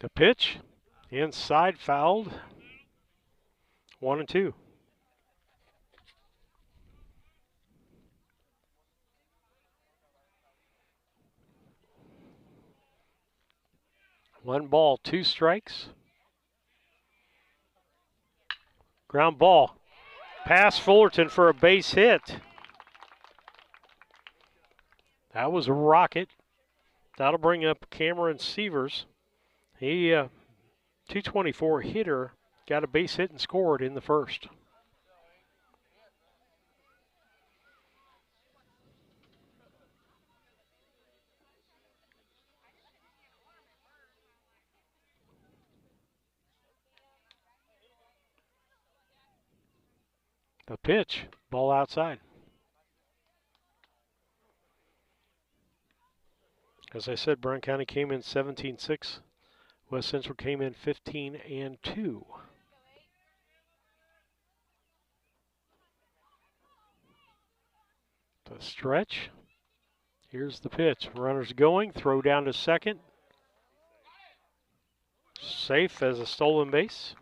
The pitch, inside, fouled. 1-2. 1 ball, 2 strikes. Ground ball. Pass Fullerton for a base hit. That was a rocket. That'll bring up Cameron Sievers. He, 224 hitter, got a base hit and scored in the first. The pitch, ball outside. As I said, Brown County came in 17-6. West Central came in 15-2. The stretch. Here's the pitch. Runners going, throw down to second. Safe as a stolen base.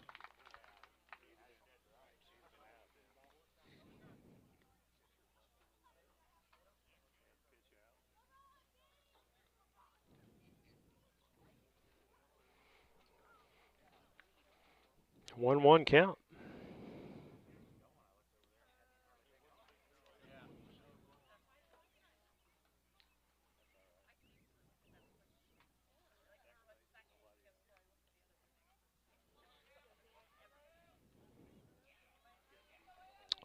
One count.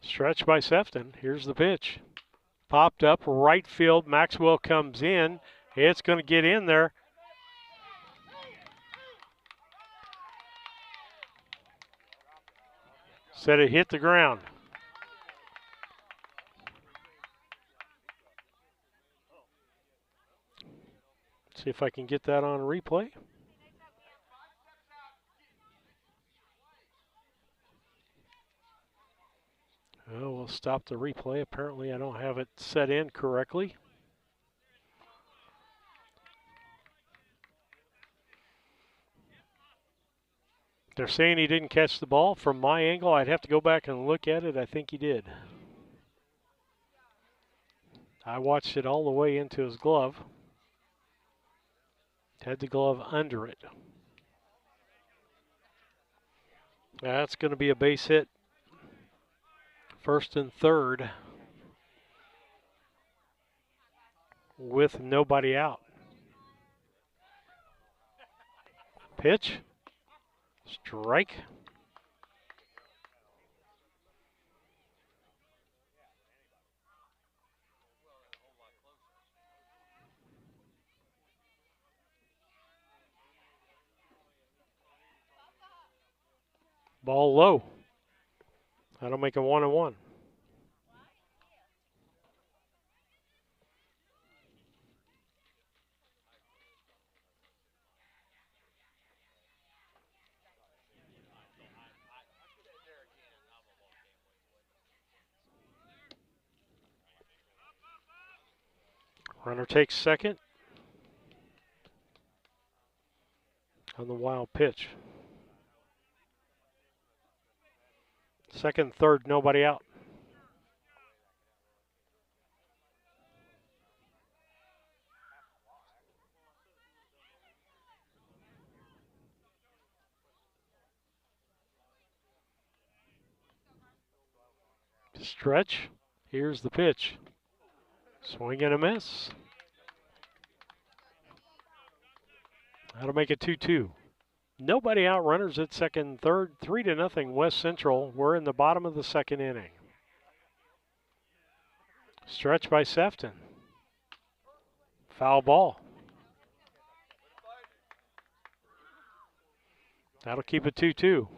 Stretch by Sefton. Here's the pitch. Popped up right field. Maxwell comes in. It's going to get in there. Said it hit the ground. See if I can get that on a replay. Oh, we'll stop the replay. Apparently I don't have it set in correctly. They're saying he didn't catch the ball. From my angle, I'd have to go back and look at it. I think he did. I watched it all the way into his glove. Had the glove under it. That's going to be a base hit. First and third with nobody out. Pitch. Strike. Ball low. That'll make a 1-1. Runner takes second on the wild pitch. Second, third, nobody out. Stretch. Here's the pitch. Swing and a miss. That'll make it 2-2. Nobody out, runners at second and third. 3-0 West Central. We're in the bottom of the second inning. Stretch by Sefton. Foul ball. That'll keep it 2-2.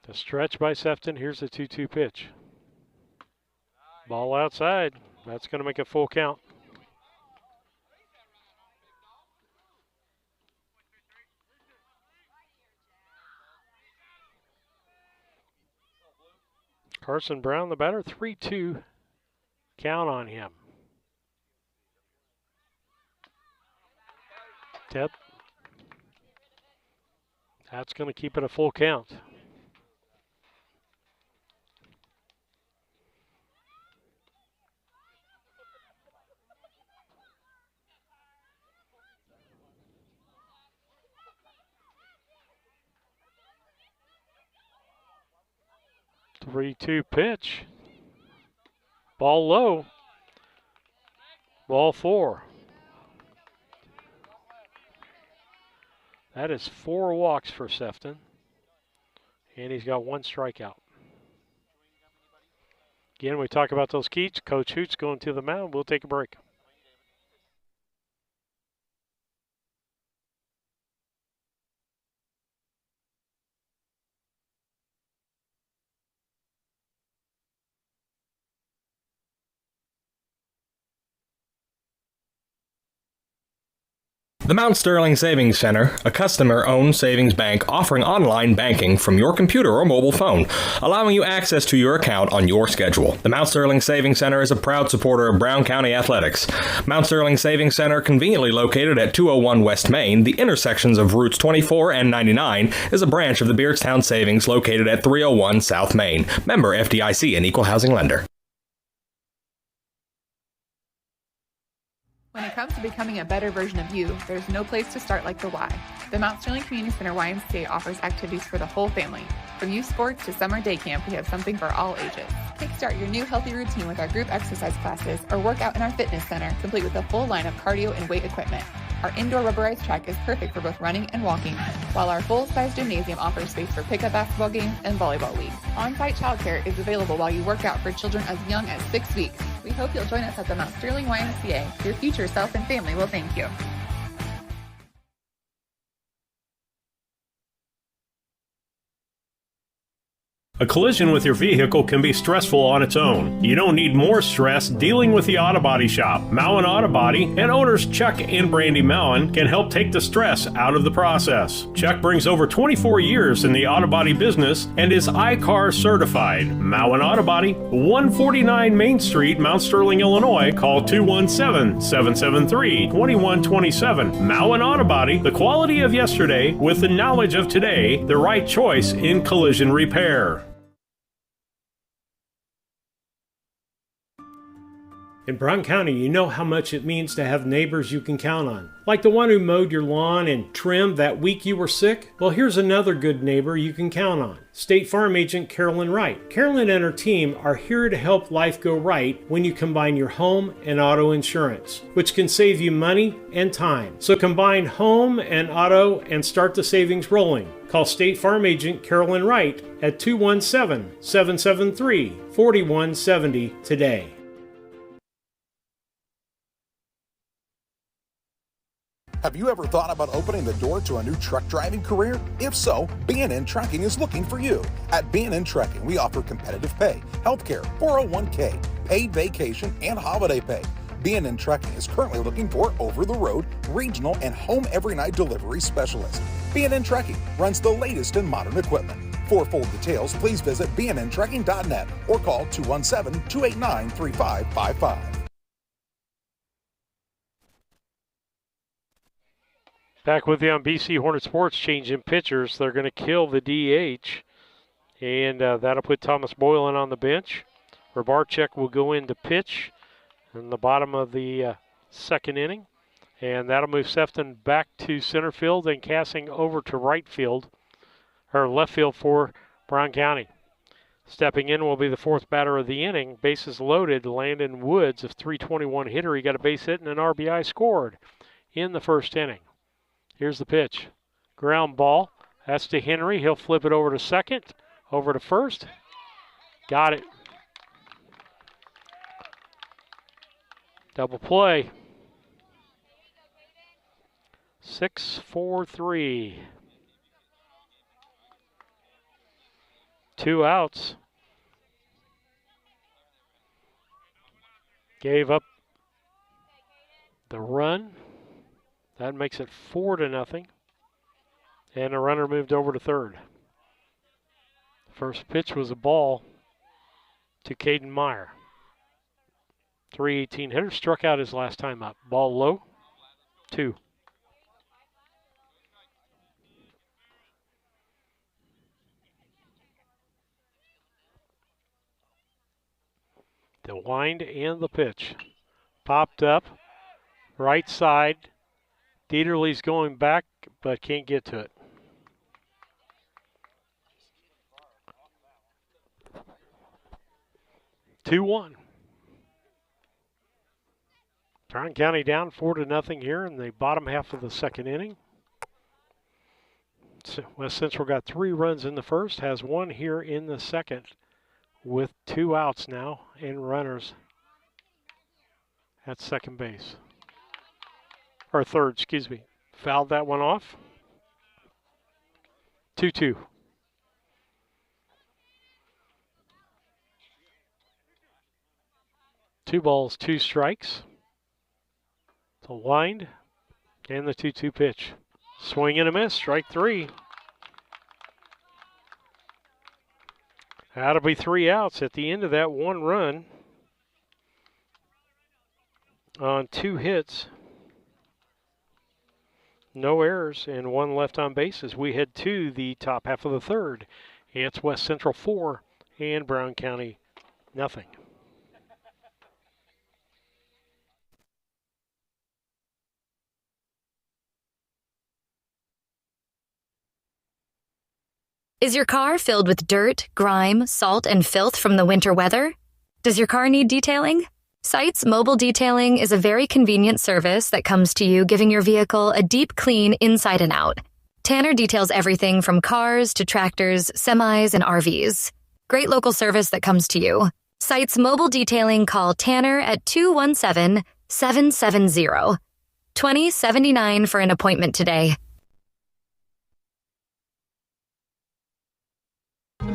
The stretch by Sefton. Here's the 2-2 pitch. Ball outside. That's going to make a full count. Carson Brown, the batter, 3-2 count on him. Tip. That's going to keep it a full count. 3-2 pitch. Ball low. Ball 4. That is 4 walks for Sefton. And he's got 1 strikeout. Again, we talk about those keys. Coach Hoots going to the mound. We'll take a break. The Mount Sterling Savings Center, a customer-owned savings bank offering online banking from your computer or mobile phone, allowing you access to your account on your schedule. The Mount Sterling Savings Center is a proud supporter of Brown County athletics. Mount Sterling Savings Center, conveniently located at 201 West Main, the intersections of routes 24 and 99, is a branch of the Beardstown Savings located at 301 South Main. Member FDIC and Equal Housing Lender. When it comes to becoming a better version of you, there's no place to start like the Y. The Mount Sterling Community Center YMCA offers activities for the whole family. From youth sports to summer day camp, we have something for all ages. Kickstart your new healthy routine with our group exercise classes or work out in our fitness center, complete with a full line of cardio and weight equipment. Our indoor rubberized track is perfect for both running and walking, while our full-size gymnasium offers space for pickup basketball games and volleyball leagues. On-site childcare is available while you work out for children as young as 6 weeks. We hope you'll join us at the Mount Sterling YMCA. Your future self and family will thank you. A collision with your vehicle can be stressful on its own. You don't need more stress dealing with the Auto Body Shop. Mowen Auto Body and owners Chuck and Brandy Mowen can help take the stress out of the process. Chuck brings over 24 years in the auto body business and is I-CAR certified. Mowen Auto Body, 149 Main Street, Mount Sterling, Illinois. Call 217-773-2127. Mowen Auto Body, the quality of yesterday with the knowledge of today, the right choice in collision repair. In Brown County, you know how much it means to have neighbors you can count on. Like the one who mowed your lawn and trimmed that week you were sick? Well, here's another good neighbor you can count on. State Farm Agent Carolyn Wright. Carolyn and her team are here to help life go right when you combine your home and auto insurance, which can save you money and time. So combine home and auto and start the savings rolling. Call State Farm Agent Carolyn Wright at 217-773-4170 today. Have you ever thought about opening the door to a new truck driving career? If so, B&N Trucking is looking for you. At B&N Trucking, we offer competitive pay, healthcare, 401k, paid vacation, and holiday pay. B&N Trucking is currently looking for over-the-road, regional, and home every night delivery specialists. B&N Trucking runs the latest in modern equipment. For full details, please visit bnntrucking.net or call 217-289-3555. Back with you on BC Hornet Sports, changing pitchers. They're going to kill the DH, and that'll put Thomas Boylan on the bench. Rabarchek will go in to pitch in the bottom of the second inning, and that'll move Sefton back to center field and Cassing over to right field, or left field for Brown County. Stepping in will be the fourth batter of the inning. Bases loaded, Landon Woods, a .321 hitter. He got a base hit and an RBI scored in the first inning. Here's the pitch. Ground ball. That's to Henry. He'll flip it over to second. Over to first. Got it. Double play. 6-4-3. 2 outs. Gave up the run. That makes it 4-0. And a runner moved over to third. First pitch was a ball to Caden Meyer. .318 hitter, struck out his last time up. Ball low, 2. The wind and the pitch. Popped up, right side. Dieterle's going back, but can't get to it. 2-1. Brown County down 4-0 here in the bottom half of the second inning. West Central got 3 runs in the first, has 1 here in the second with 2 outs now and runners at second base. Or third, excuse me. Fouled that one off. 2-2. Two balls, 2 strikes. The wind and the 2-2 pitch. Swing and a miss, strike 3. That'll be 3 outs at the end of that 1 run on 2 hits. No errors and 1 left on base as we head to the top half of the third. It's West Central 4 and Brown County nothing. Is your car filled with dirt, grime, salt, and filth from the winter weather? Does your car need detailing? Sites Mobile Detailing is a very convenient service that comes to you giving your vehicle a deep clean inside and out. Tanner details everything from cars to tractors, semis, and RVs. Great local service that comes to you. Sites Mobile Detailing, call Tanner at 217-770-2079 for an appointment today.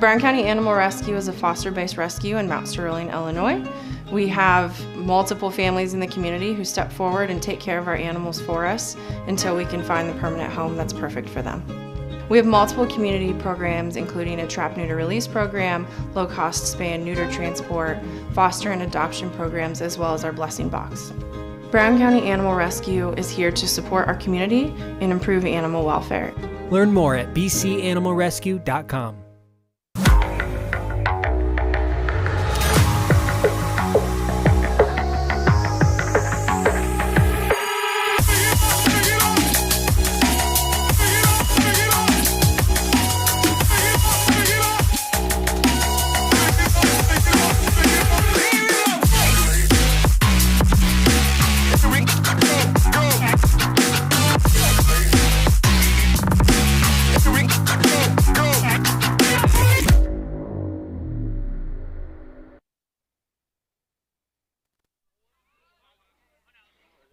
Brown County Animal Rescue is a foster-based rescue in Mount Sterling, Illinois. We have multiple families in the community who step forward and take care of our animals for us until we can find the permanent home that's perfect for them. We have multiple community programs, including a trap neuter release program, low-cost spay and neuter transport, foster and adoption programs, as well as our blessing box. Brown County Animal Rescue is here to support our community and improve animal welfare. Learn more at bcanimalrescue.com.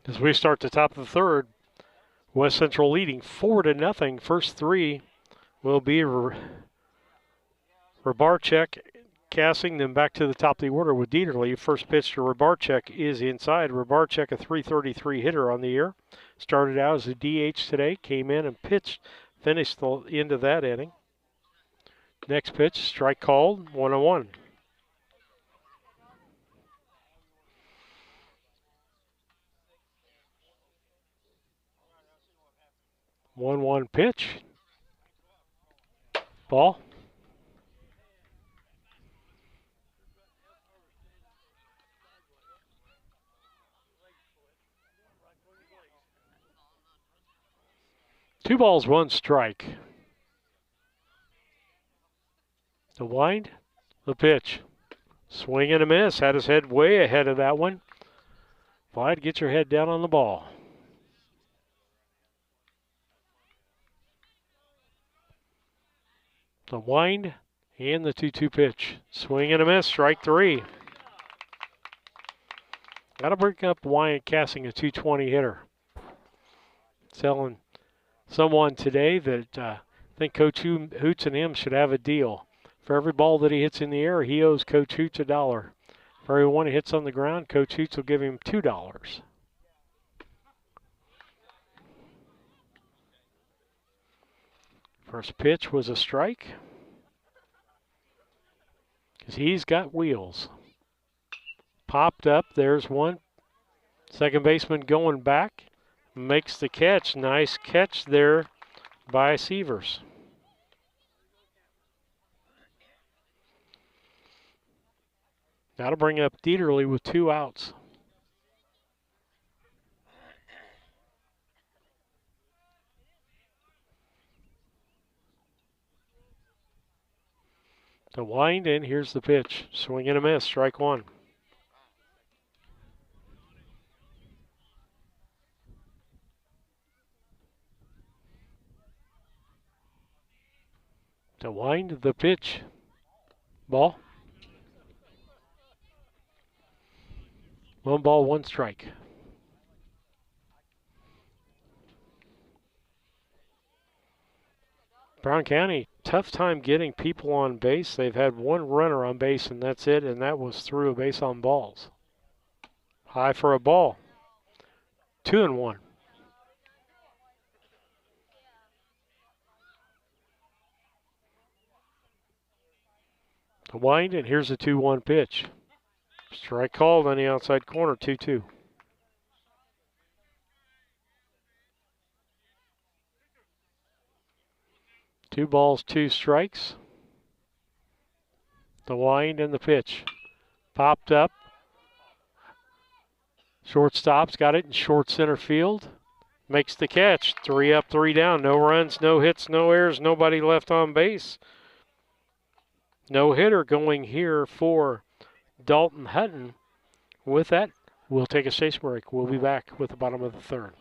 As we start the top of the third, West Central leading 4-0. First 3 will be Rybarczyk casting them back to the top of the order with Dieterle. First pitch to Rybarczyk is inside. Rybarczyk, a .333 hitter on the year. Started out as a DH today, came in and pitched, finished the end of that inning. Next pitch, strike called, 1-1. 1-1 pitch. Ball. Two balls, 1 strike. The wind, the pitch. Swing and a miss. Had his head way ahead of that one. Clyde, get your head down on the ball. The wind and the 2-2 pitch. Swing and a miss, strike 3. Got to bring up Wyatt Casting, a .220 hitter. Telling someone today that I think Coach Hoots and him should have a deal. For every ball that he hits in the air, he owes Coach Hoots $1. For every one he hits on the ground, Coach Hoots will give him $2. First pitch was a strike. Because he's got wheels. Popped up, there's one. Second baseman going back. Makes the catch. Nice catch there by Sievers. That'll bring up Dieterle with 2 outs. The wind, and here's the pitch. Swing and a miss, strike one. The wind, the pitch. Ball. 1 ball, 1 strike. Brown County, tough time getting people on base. They've had 1 runner on base, and that's it, and that was through a base on balls. High for a ball. 2-1. The wind, and here's a 2-1 pitch. Strike called on the outside corner, 2-2. Two balls, 2 strikes. The wind and the pitch. Popped up. Shortstop's got it in short center field. Makes the catch. 3 up, 3 down. No runs, no hits, no errors, nobody left on base. No hitter going here for Dalton Hutton. With that, we'll take a station break. We'll be back with the bottom of the third.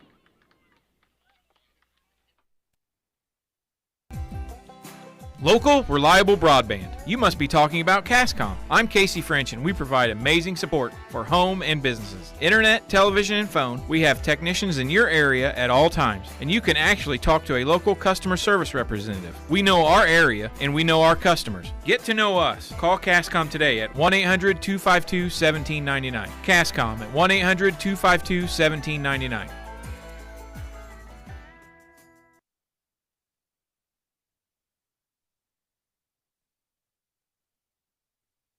Local, reliable broadband. You must be talking about Cascom. I'm Casey French, and we provide amazing support for home and businesses. Internet, television, and phone. We have technicians in your area at all times, and you can actually talk to a local customer service representative. We know our area, and we know our customers. Get to know us. Call Cascom today at 1-800-252-1799. Cascom at 1-800-252-1799.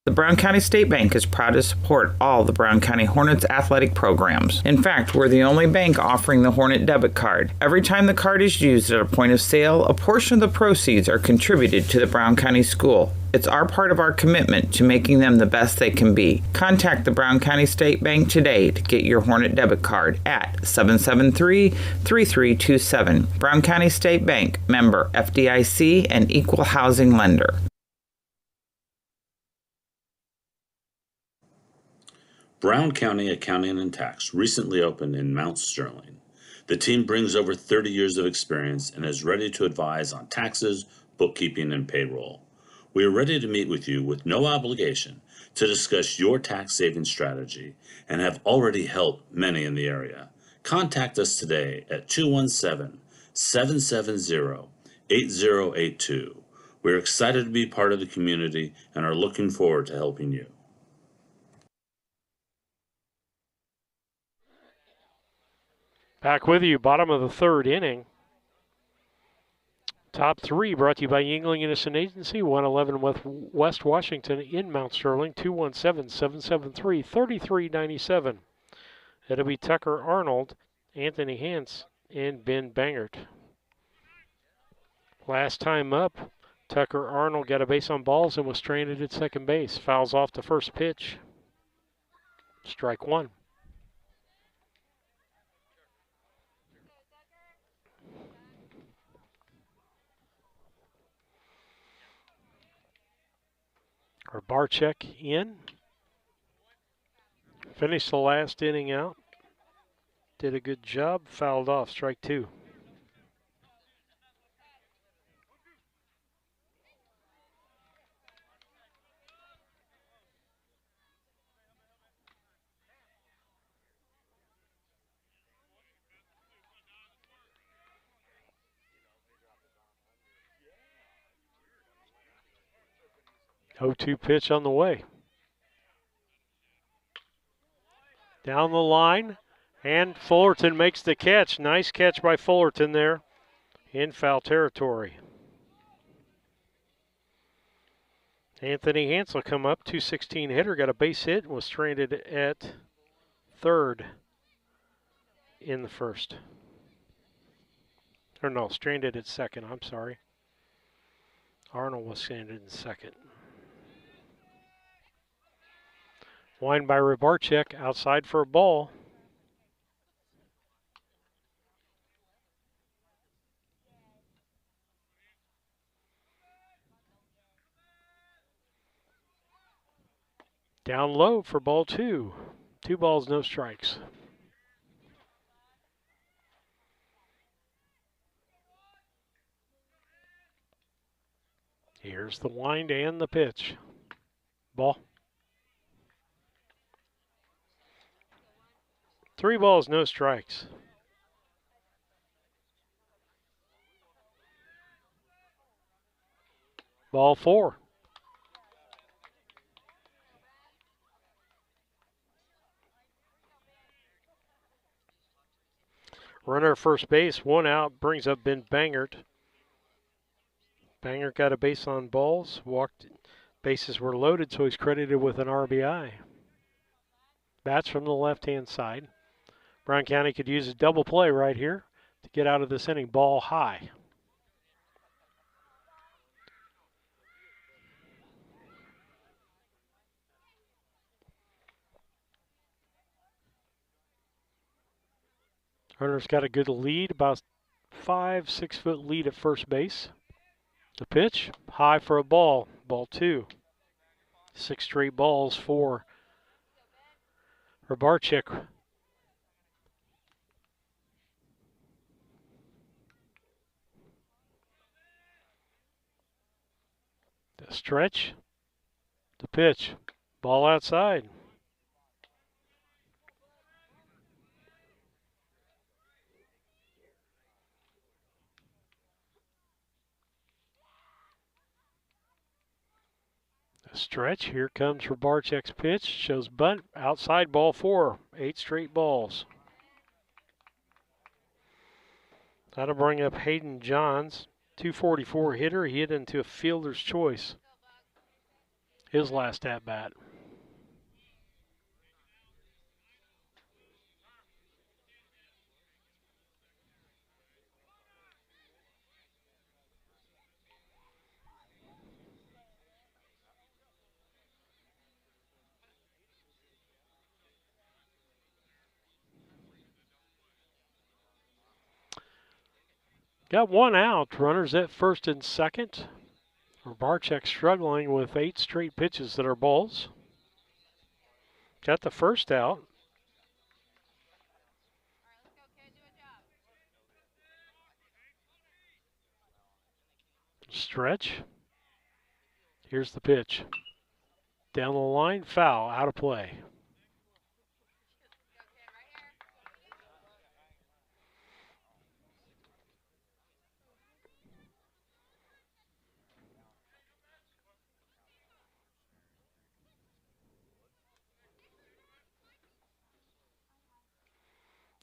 The Brown County State Bank is proud to support all the Brown County Hornets athletic programs. In fact, we're the only bank offering the Hornet debit card. Every time the card is used at a point of sale, a portion of the proceeds are contributed to the Brown County School. It's our part of our commitment to making them the best they can be. Contact the Brown County State Bank today to get your Hornet debit card at 773-3327. Brown County State Bank, member FDIC and equal housing lender. Brown County Accounting and Tax recently opened in Mount Sterling. The team brings over 30 years of experience and is ready to advise on taxes, bookkeeping, and payroll. We are ready to meet with you with no obligation to discuss your tax saving strategy and have already helped many in the area. Contact us today at 217-770-8082. We're excited to be part of the community and are looking forward to helping you. Back with you, bottom of the third inning. Top 3 brought to you by Yingling Innocent Agency, 111 West Washington in Mount Sterling, 217-773-3397. It'll be Tucker Arnold, Anthony Hance, and Ben Bangert. Last time up, Tucker Arnold got a base on balls and was stranded at second base. Fouls off the first pitch. Strike 1. Barczyk in. Finished the last inning out. Did a good job. Fouled off. Strike 2. Oh, 2 pitch on the way. Down the line, and Fullerton makes the catch. Nice catch by Fullerton there in foul territory. Anthony Hansel come up, 216 hitter, got a base hit, and was stranded at third in the first. Or no, stranded at second, I'm sorry. Arnold was stranded in second. Wind by Rybarczyk, outside for a ball. Down low for ball 2. 2 balls, no strikes. Here's the wind and the pitch. Ball. 3 balls, no strikes. Ball 4. Runner at first base, 1 out, brings up Ben Bangert. Bangert got a base on balls, walked, bases were loaded, so he's credited with an RBI. Bats from the left-hand side. Brown County could use a double play right here to get out of this inning. Ball high. Runner's got a good lead, about 5-6 foot lead at first base. The pitch, high for a ball, ball 2. 6 straight balls for Rabarchik. The stretch, the pitch, ball outside. Stretch, here comes Rabarchik's pitch, shows bunt, outside, ball 4, 8 straight balls. That'll bring up Hayden Johns, 244 hitter. He hit into a fielder's choice. His last at bat. Got 1 out, runners at first and second. Rabarchik struggling with 8 straight pitches that are balls. Got the first out. Stretch. Here's the pitch. Down the line, foul, out of play.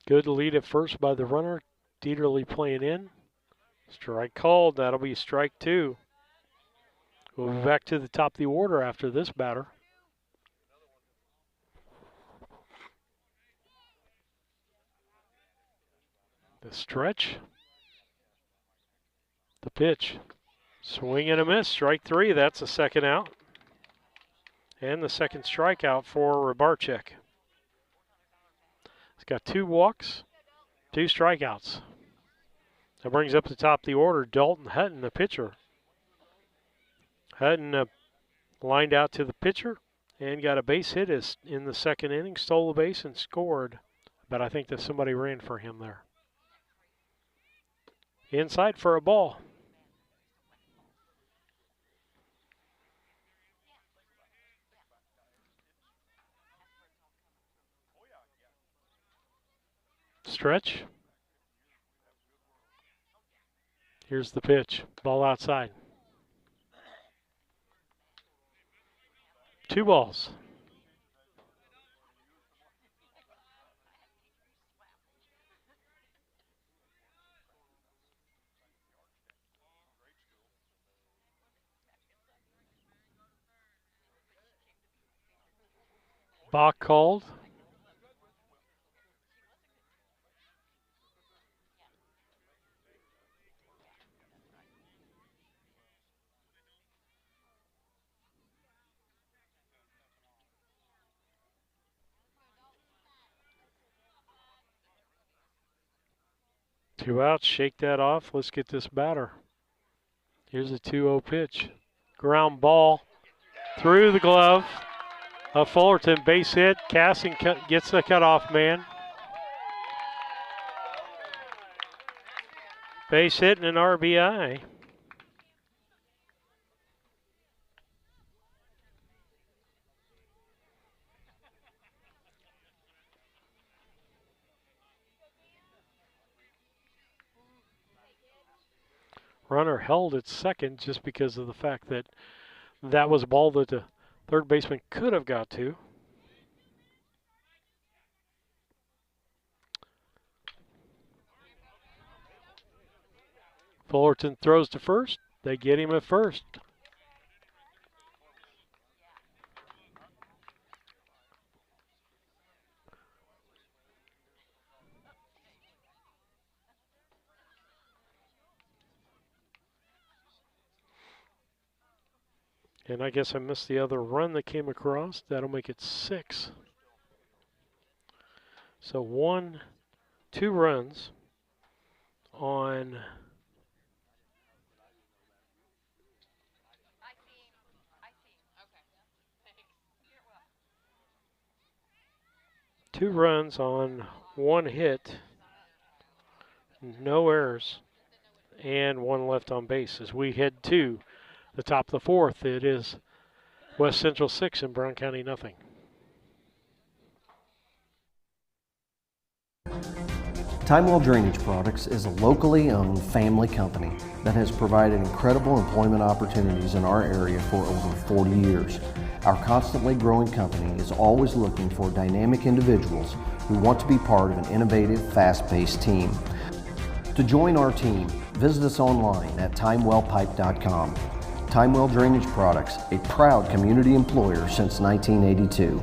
Good lead at first by the runner. Dieterle playing in. Strike called. That'll be strike 2. We'll be back to the top of the order after this batter. The stretch. The pitch. Swing and a miss. Strike 3. That's the second out. And the second strikeout for Rabarchik. He's got 2 walks, 2 strikeouts. That brings up the top of the order Dalton Hutton, the pitcher. Hutton lined out to the pitcher and got a base hit in the second inning, stole the base and scored. But I think that somebody ran for him there. Inside for a ball. Stretch. Here's the pitch. Ball outside. 2 balls. Bach called. Two outs, shake that off. Let's get this batter. Here's a 2-0 pitch. Ground ball through the glove. Fullerton base hit. Casting gets the cutoff man. Base hit and an RBI. Runner held at second just because of the fact that that was a ball that the third baseman could have got to. Fullerton throws to first. They get him at first. And I guess I missed the other run that came across. That'll make it 6. So 2 runs on two runs on 1 hit, no errors, and 1 left on base as we head to the top of the 4th. It is West Central 6 and Brown County nothing. Timewell Drainage Products is a locally owned family company that has provided incredible employment opportunities in our area for over 40 years. Our constantly growing company is always looking for dynamic individuals who want to be part of an innovative, fast-paced team. To join our team, visit us online at timewellpipe.com. Timewell Drainage Products, a proud community employer since 1982.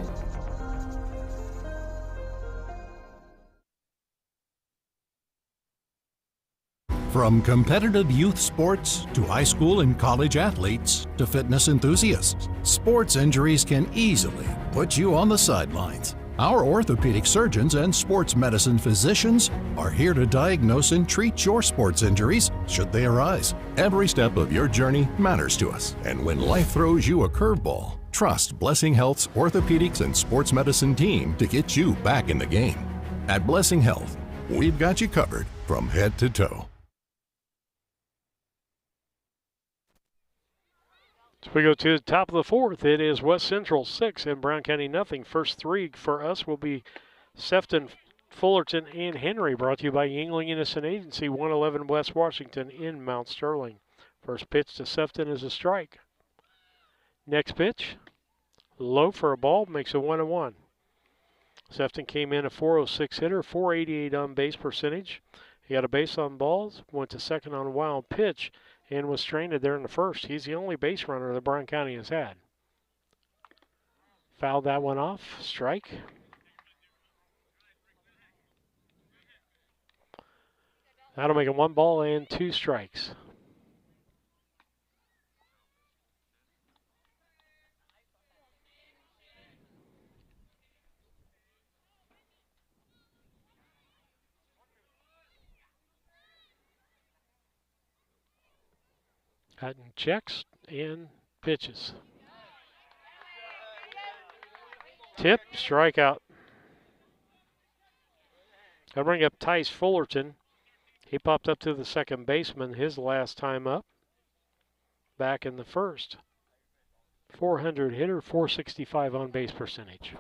From competitive youth sports to high school and college athletes to fitness enthusiasts, sports injuries can easily put you on the sidelines. Our orthopedic surgeons and sports medicine physicians are here to diagnose and treat your sports injuries should they arise. Every step of your journey matters to us, and when life throws you a curveball, trust Blessing Health's orthopedics and sports medicine team to get you back in the game. At Blessing Health, we've got you covered from head to toe. So we go to the top of the 4th. It is West Central 6 and Brown County nothing. First 3 for us will be Sefton, Fullerton, and Henry. Brought to you by Yingling Innocent Agency, 111 West Washington in Mount Sterling. First pitch to Sefton is a strike. Next pitch, low for a ball, makes a 1-1. Sefton came in a .406 hitter, .488 on base percentage. He got a base on balls, went to second on a wild pitch, and was stranded there in the first. He's the only base runner that Brown County has had. Fouled that one off. Strike. That'll make it 1 ball and 2 strikes. Hatton checks and pitches. Tip, strikeout. I'll bring up Tice Fullerton. He popped up to the second baseman his last time up. Back in the first. .400 hitter, .465 on base percentage.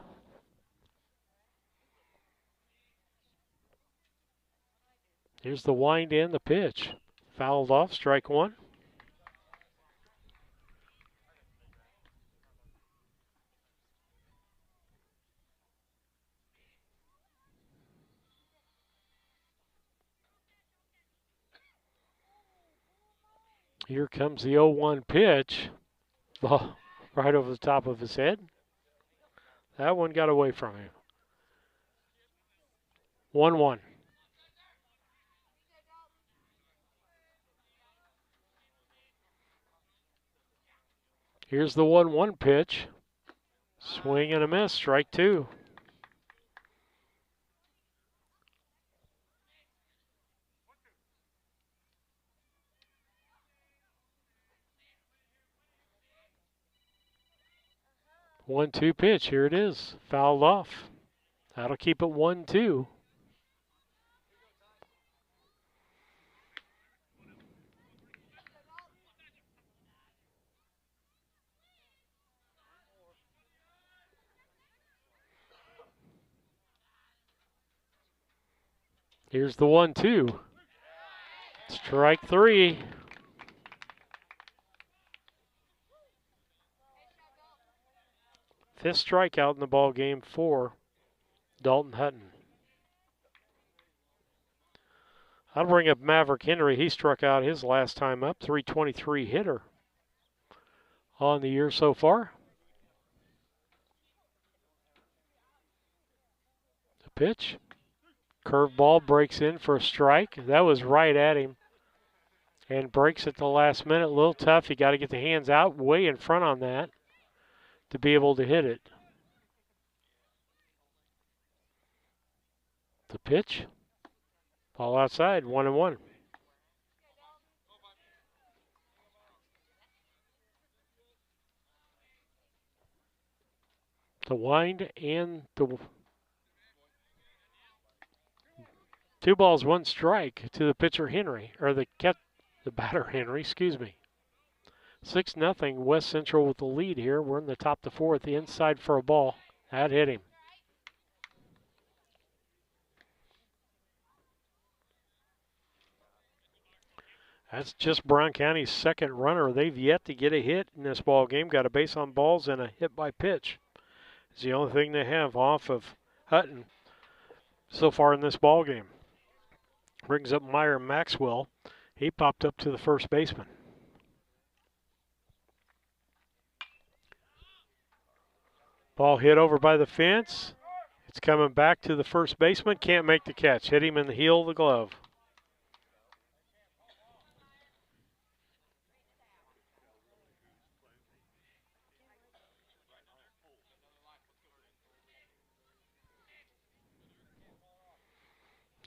Here's the wind and the pitch. Fouled off, strike 1. Here comes the 0-1 pitch. Ball right over the top of his head. That one got away from him. 1-1. Here's the 1-1 pitch. Swing and a miss, strike 2. 1-2 pitch. Here it is. Fouled off. That'll keep it 1-2. Here's the 1-2. Strike 3. Fifth strikeout in the ball game for Dalton Hutton. I'll bring up Maverick Henry. He struck out his last time up. 323 hitter on the year so far. The pitch. Curveball breaks in for a strike. That was right at him. And breaks at the last minute. A little tough. You got to get the hands out way in front on that to be able to hit it. The pitch. Ball outside, 1-1. The wind and the 2 balls, 1 strike to the pitcher Henry, or the batter Henry, excuse me. 6-0 West Central with the lead here. We're in the top of the 4th, the inside for a ball. That hit him. That's just Brown County's second runner. They've yet to get a hit in this ball game. Got a base on balls and a hit by pitch. It's the only thing they have off of Hutton so far in this ball game. Brings up Meyer Maxwell. He popped up to the first baseman. Ball hit over by the fence. It's coming back to the first baseman. Can't make the catch. Hit him in the heel of the glove.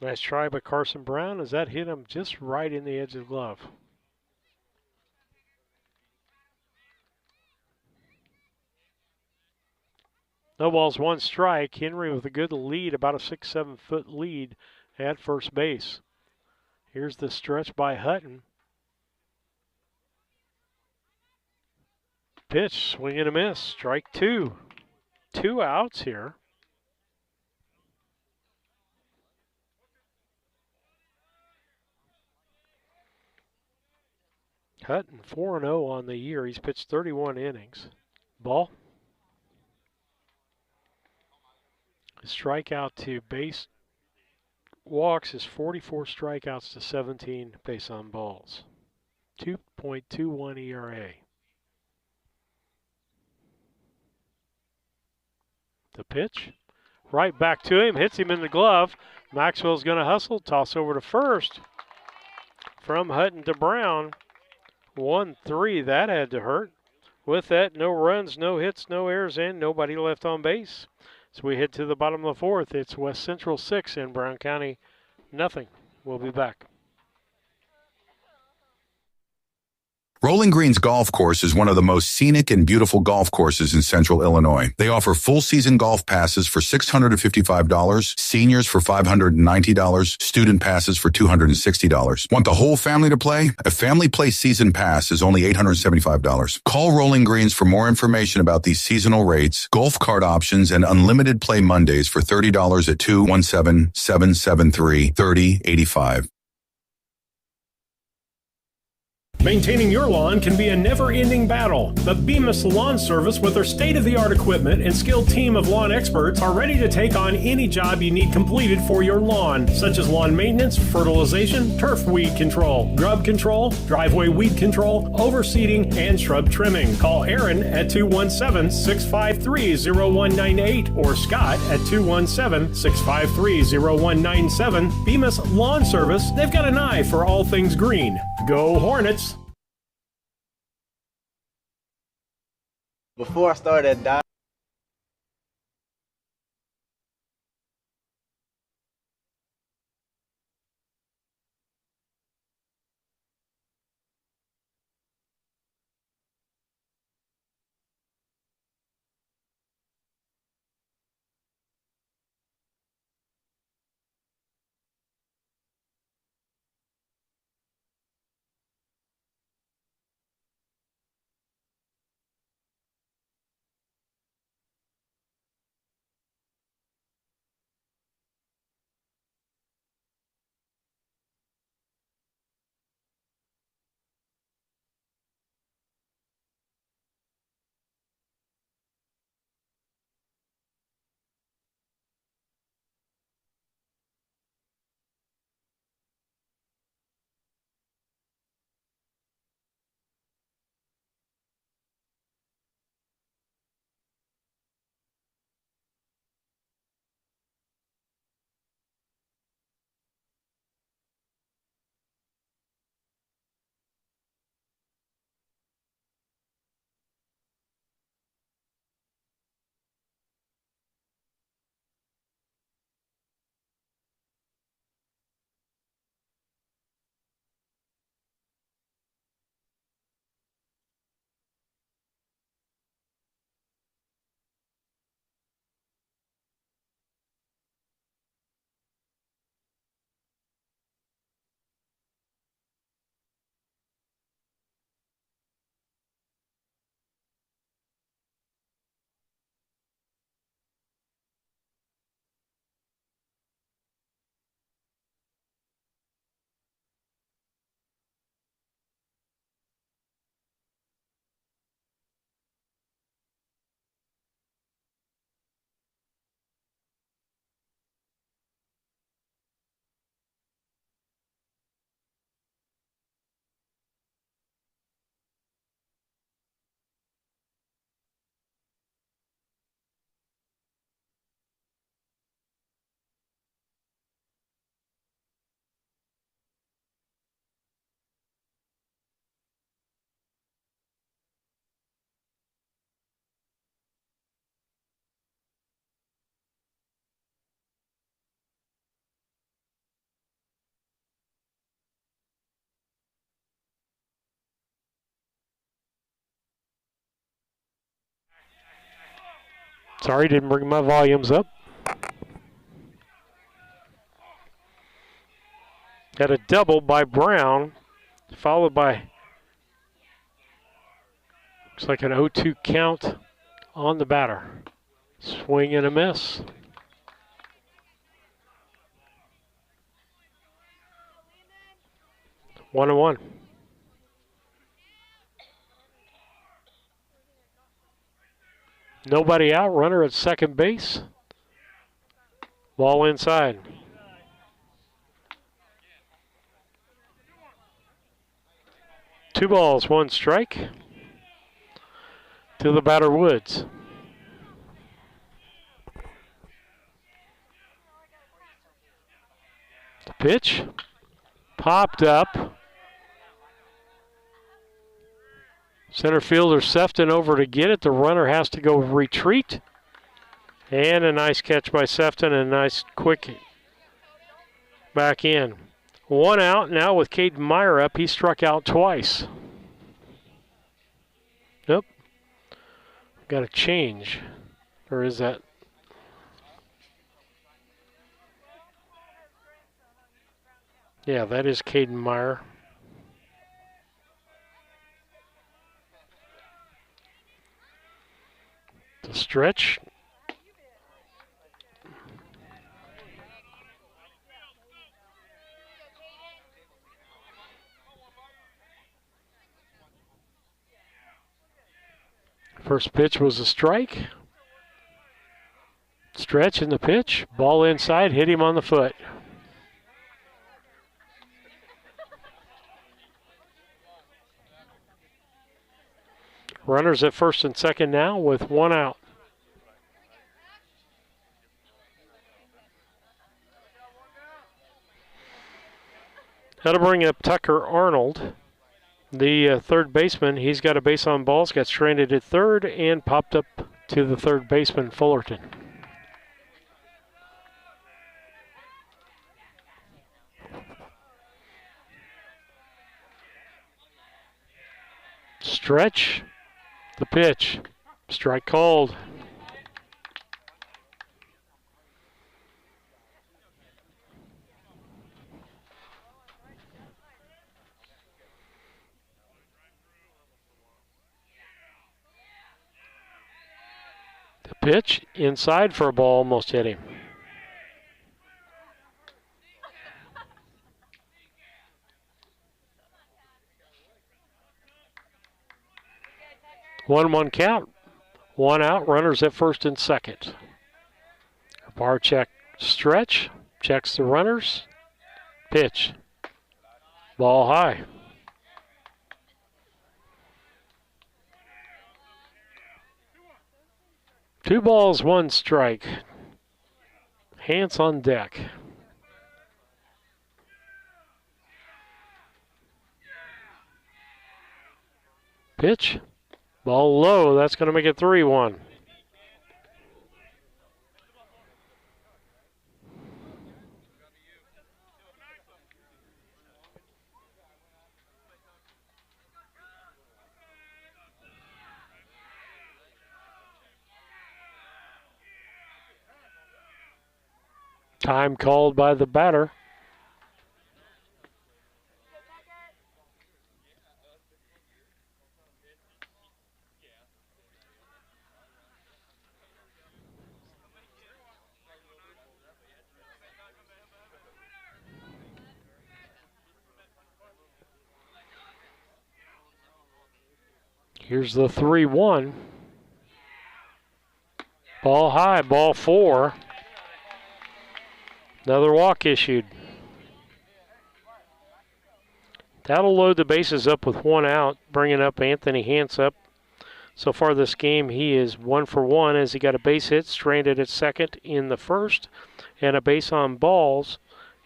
Nice try by Carson Brown as that hit him just right in the edge of the glove. No balls, 1 strike. Henry with a good lead, about a 6-7 foot lead at first base. Here's the stretch by Hutton. Pitch, swing and a miss. Strike 2. 2 outs here. Hutton 4-0 on the year. He's pitched 31 innings. Ball. Strikeout to base walks is 44 strikeouts to 17 base on balls. 2.21 ERA. The pitch. Right back to him. Hits him in the glove. Maxwell's going to hustle. Toss over to first. From Hutton to Brown. 1-3. That had to hurt. With that, no runs, no hits, no errors, and nobody left on base. So we head to the bottom of the 4th. It's West Central 6 and Brown County nothing. We'll be back. Rolling Greens Golf Course is one of the most scenic and beautiful golf courses in Central Illinois. They offer full-season golf passes for $655, seniors for $590, student passes for $260. Want the whole family to play? A Family Play Season Pass is only $875. Call Rolling Greens for more information about these seasonal rates, golf cart options, and unlimited play Mondays for $30 at 217-773-3085. Maintaining your lawn can be a never-ending battle, but Bemis Lawn Service, with their state-of-the-art equipment and skilled team of lawn experts, are ready to take on any job you need completed for your lawn, such as lawn maintenance, fertilization, turf weed control, grub control, driveway weed control, overseeding, and shrub trimming. Call Aaron at 217-653-0198 or Scott at 217-653-0197. Bemis Lawn Service, they've got an eye for all things green. Go Hornets! Before I started Sorry, didn't bring my volumes up. Got a double by Brown, followed by, looks like an 0-2 count on the batter. Swing and a miss. One and one. Nobody out, runner at second base. Ball inside. Two balls, one strike to the batter, Woods. The pitch popped up. Center fielder Sefton over to get it. The runner has to go retreat. And a nice catch by Sefton, and a nice quick back in. One out now with Caden Meyer up. He struck out twice. Nope. Got a change. Or is that? Yeah, that is Caden Meyer. The stretch. First pitch was a strike. Stretch in the pitch. Ball inside, hit him on the foot. Runners at first and second now with one out. That'll bring up Tucker Arnold, the third baseman. He's got a base on balls, got stranded at third, and popped up to the third baseman, Fullerton. Stretch, the pitch, strike called. The pitch inside for a ball, almost hit him. One count, one out, runners at first and second. Barczyk stretch, checks the runners, pitch, ball high. Two balls, one strike. Hance on deck. Pitch. Ball low. That's going to make it 3-1. Time called by the batter. Here's the 3-1. Ball high, ball four. Another walk issued. That'll load the bases up with one out, bringing up Anthony Hance up. So far this game, he is 1 for 1 as he got a base hit, stranded at second in the first, and a base on balls,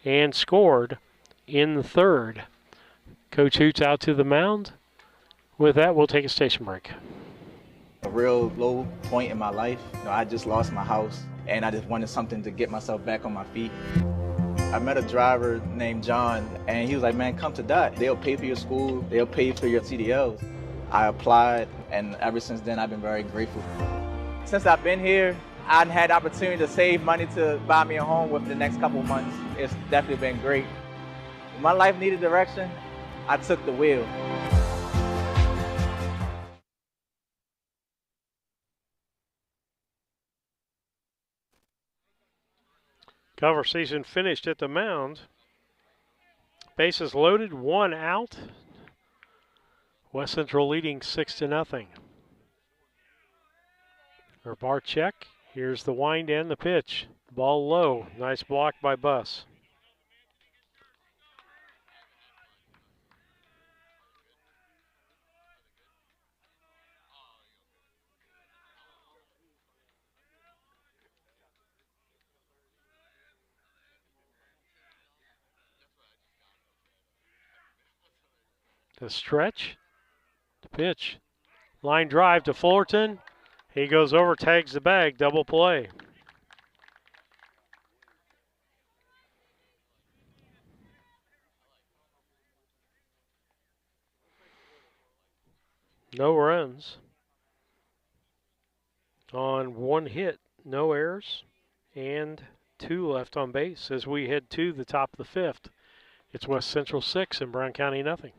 and scored in the third. Coach Hoots out to the mound. With that, we'll take a station break. A real low point in my life. I just lost my house, and I just wanted something to get myself back on my feet. I met a driver named John, and he was like, man, come to DOT. They'll pay for your school. They'll pay for your CDLs. I applied, and ever since then, I've been very grateful. Since I've been here, I've had the opportunity to save money to buy me a home within the next couple of months. It's definitely been great. When my life needed direction, I took the wheel. Conversation finished at the mound. Bases loaded, 1 out. West Central leading 6-0. Barczyk, here's the wind and the pitch. Ball low, nice block by Buss. The stretch, the pitch. Line drive to Fullerton. He goes over, tags the bag, double play. No runs on 1 hit, no errors, and 2 left on base as we head to the top of the 5th. It's West Central 6 and Brown County nothing.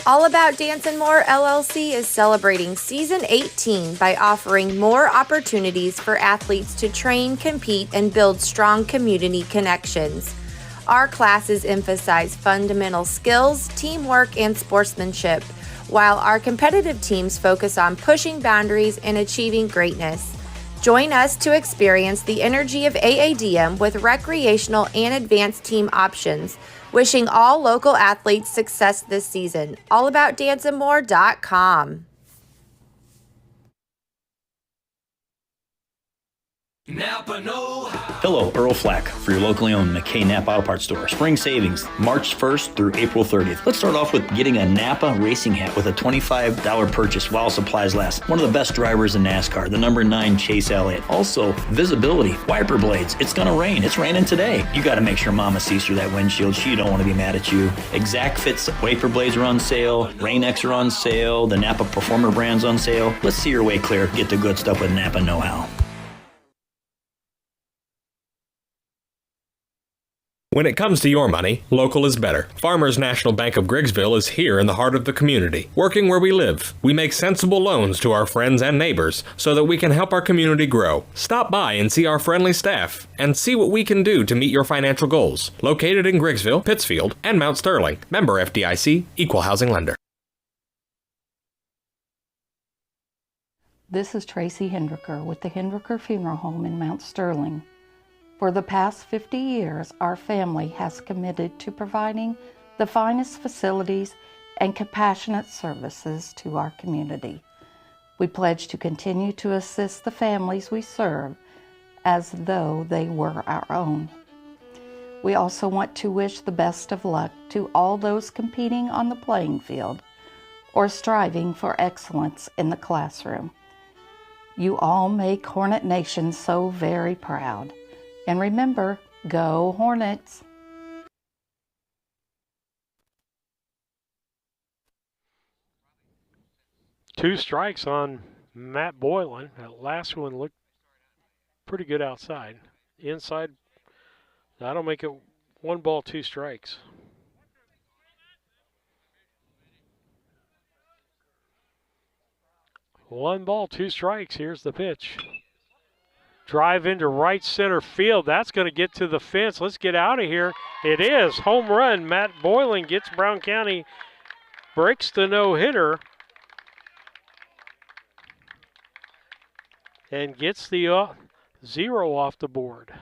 All About Dance and More LLC is celebrating season 18 by offering more opportunities for athletes to train, compete, and build strong community connections. Our classes emphasize fundamental skills, teamwork, and sportsmanship, while our competitive teams focus on pushing boundaries and achieving greatness. Join us to experience the energy of AADM with recreational and advanced team options. Wishing all local athletes success this season. AllAboutDanceandMore.com. Napa know-how. Hello, Earl Flack for your locally owned McKay Napa Auto Parts store. Spring savings, March 1st through April 30th. Let's start off with getting a Napa racing hat with a $25 purchase while supplies last. One of the best drivers in NASCAR, the number 9 Chase Elliott. Also, visibility, wiper blades. It's gonna rain. It's raining today. You gotta make sure Mama sees through that windshield. She don't want to be mad at you. Exact Fits wiper blades are on sale. Rain-X are on sale. The Napa Performer brand's on sale. Let's see your way clear. Get the good stuff with Napa know-how. When it comes to your money, local is better. Farmers National Bank of Griggsville is here in the heart of the community, working where we live. We make sensible loans to our friends and neighbors so that we can help our community grow. Stop by and see our friendly staff and see what we can do to meet your financial goals. Located in Griggsville, Pittsfield, and Mount Sterling. Member FDIC, Equal Housing Lender. This is Tracy Hendricker with the Hendricker Funeral Home in Mount Sterling. For the past 50 years, our family has committed to providing the finest facilities and compassionate services to our community. We pledge to continue to assist the families we serve as though they were our own. We also want to wish the best of luck to all those competing on the playing field or striving for excellence in the classroom. You all make Hornet Nation so very proud. And remember, go Hornets! Two strikes on Matt Boylan. That last one looked pretty good outside. Inside, that'll make it 1 ball, 2 strikes. One ball, 2 strikes. Here's the pitch. Drive into right center field. That's going to get to the fence. Let's get out of here. It is. Home run. Matt Boylan gets Brown County, breaks the no-hitter, and gets the 0 off the board.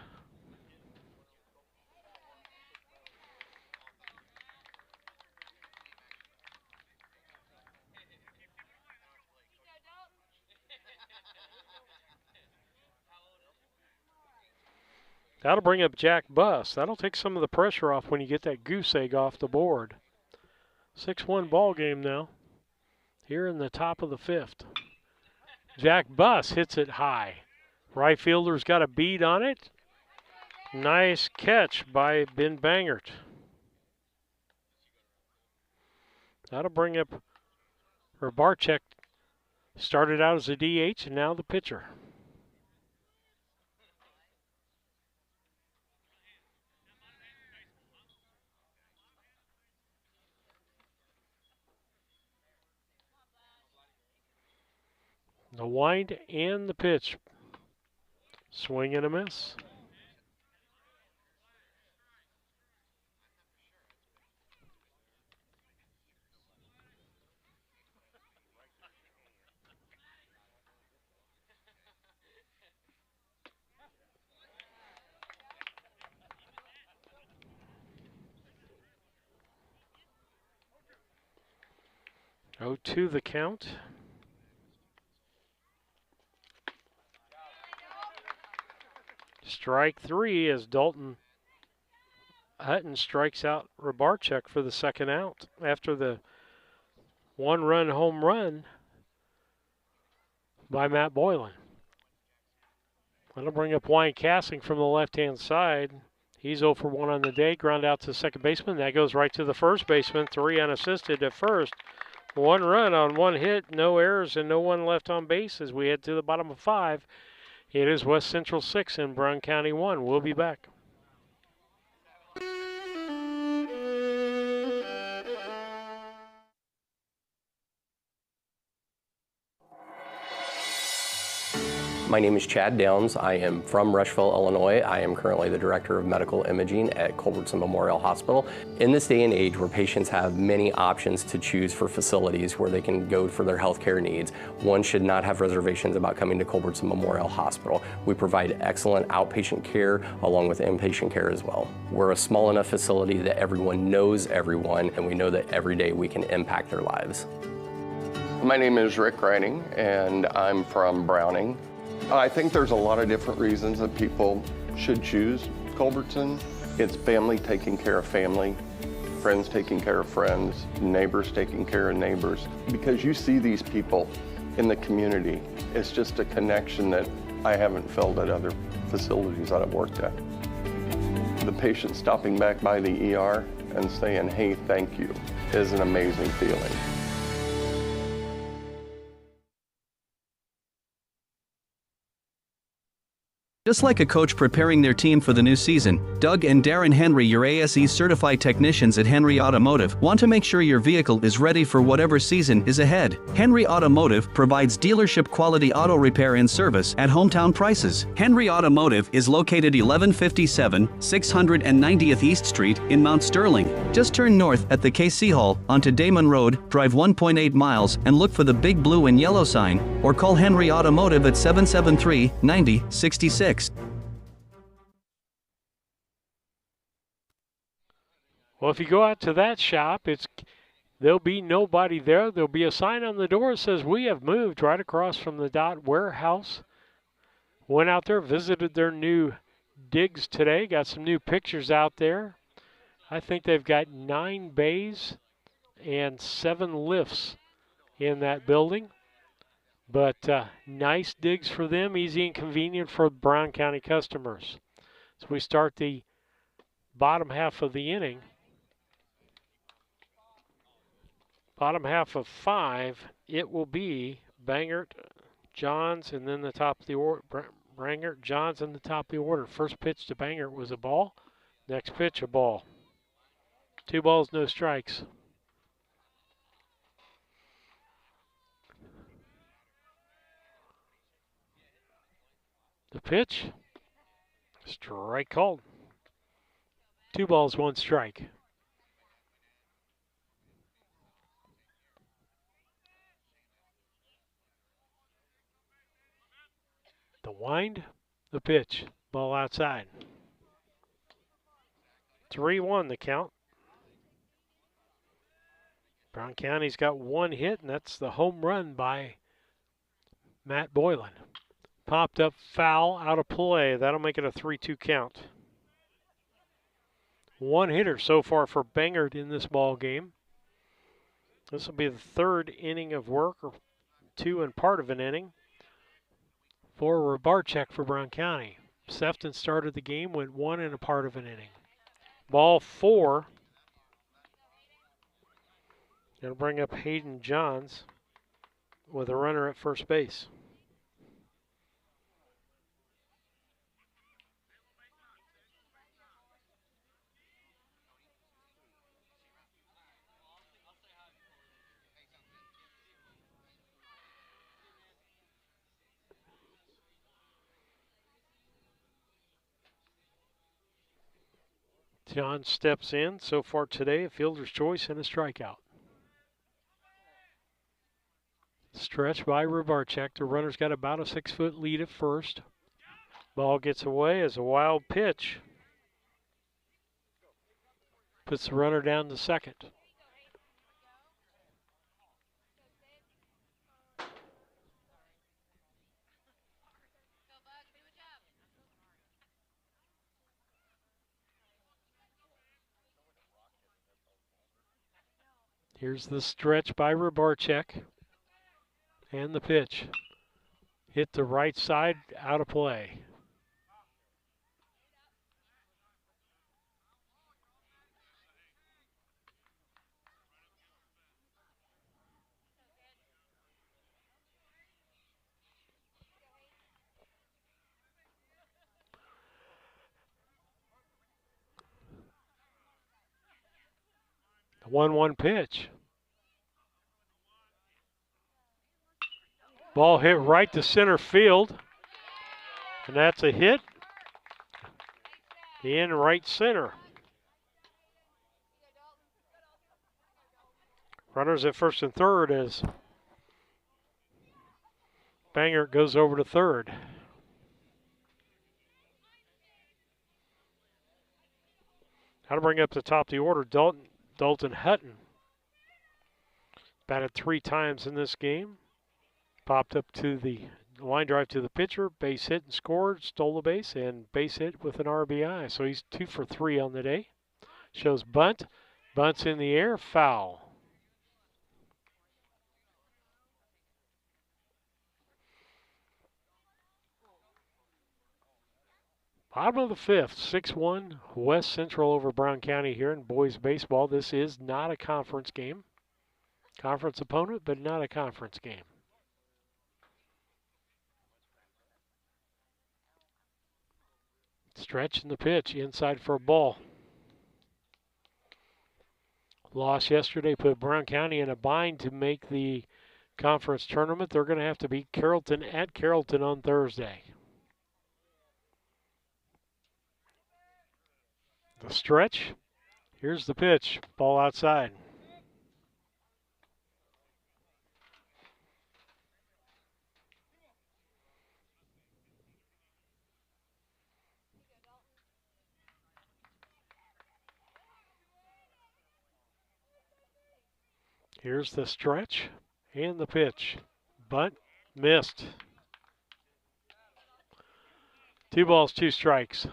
That'll bring up Jack Buss. That'll take some of the pressure off when you get that goose egg off the board. 6-1 ball game now. Here in the top of the 5th. Jack Buss hits it high. Right fielder's got a bead on it. Nice catch by Ben Bangert. That'll bring up Barczyk Started out as a DH and now the pitcher. The wind and the pitch. Swing and a miss. Oh, 2 the count. Strike 3 as Dalton Hutton strikes out Rabarchuk for the second out after the 1-run home run by Matt Boylan. That'll bring up Wayne Cassing from the left-hand side. He's 0 for 1 on the day. Ground out to second baseman. That goes right to the first baseman. 3 unassisted at first. 1 run on 1 hit, no errors, and no one left on base as we head to the bottom of 5. It is West Central 6 and Brown County 1. We'll be back. My name is Chad Downs. I am from Rushville, Illinois. I am currently the Director of Medical Imaging at Culbertson Memorial Hospital. In this day and age where patients have many options to choose for facilities where they can go for their healthcare needs, one should not have reservations about coming to Culbertson Memorial Hospital. We provide excellent outpatient care along with inpatient care as well. We're a small enough facility that everyone knows everyone, and we know that every day we can impact their lives. My name is Rick Reining, and I'm from Browning. I think there's a lot of different reasons that people should choose Culbertson. It's family taking care of family, friends taking care of friends, neighbors taking care of neighbors. Because you see these people in the community, it's just a connection that I haven't felt at other facilities that I've worked at. The patient stopping back by the ER and saying, "Hey, thank you," is an amazing feeling. Just like a coach preparing their team for the new season, Doug and Darren Henry, your ASE certified technicians at Henry Automotive, want to make sure your vehicle is ready for whatever season is ahead. Henry Automotive provides dealership quality auto repair and service at hometown prices. Henry Automotive is located 1157 690th East Street in Mount Sterling. Just turn north at the KC Hall onto Damon Road, drive 1.8 miles, and look for the big blue and yellow sign, or call Henry Automotive at 773-9066. Well, if you go out to that shop, there'll be nobody there. There'll be a sign on the door that says, "We have moved," right across from the Dot Warehouse. Went out there, visited their new digs today, got some new pictures out there. I think they've got 9 bays and 7 lifts in that building. But nice digs for them, easy and convenient for Brown County customers. So we start the bottom half of the inning. Bottom half of 5, it will be Bangert, Johns, and then the top of the order. Bangert, Johns, and the top of the order. First pitch to Bangert was a ball. Next pitch, a ball. 2 balls, no strikes. The pitch, strike called. 2 balls, 1 strike. The wind, the pitch, ball outside. 3-1 the count. Brown County's got 1 hit, and that's the home run by Matt Boylan. Popped up foul, out of play. That'll make it a 3-2 count. 1 hitter so far for Bangert in this ball game. This will be the 3rd inning of work, or 2 and part of an inning, for Rabarchuk for Brown County. Sefton started the game, went 1 and a part of an inning. Ball 4. That'll bring up Hayden Johns. with a runner at first base. John steps in. So far today, a fielder's choice and a strikeout. Stretch by Rybarczyk. The runner's got about a 6-foot lead at first. Ball gets away as a wild pitch. Puts the runner down to second. Here's the stretch by Rybarczyk. And the pitch. Hit the right side, out of play. The 1-1 pitch. Ball hit right to center field. And that's a hit in right center. Runners at first and third as Banger goes over to third. How to bring up the top of the order, Dalton Hutton. Batted 3 times in this game. Popped up to the line drive to the pitcher, base hit and scored, stole the base, and base hit with an RBI. So he's 2 for 3 on the day. Shows bunt. Bunt's in the air, foul. Bottom of the 5th, 6-1 West Central over Brown County here in boys baseball. This is not a conference game. Conference opponent, but not a conference game. Stretch in the pitch, inside for a ball. Loss yesterday put Brown County in a bind to make the conference tournament. They're going to have to beat Carrollton at Carrollton on Thursday. The stretch. Here's the pitch. Ball outside. Here's the stretch and the pitch. Bunt missed. 2 balls, 2 strikes.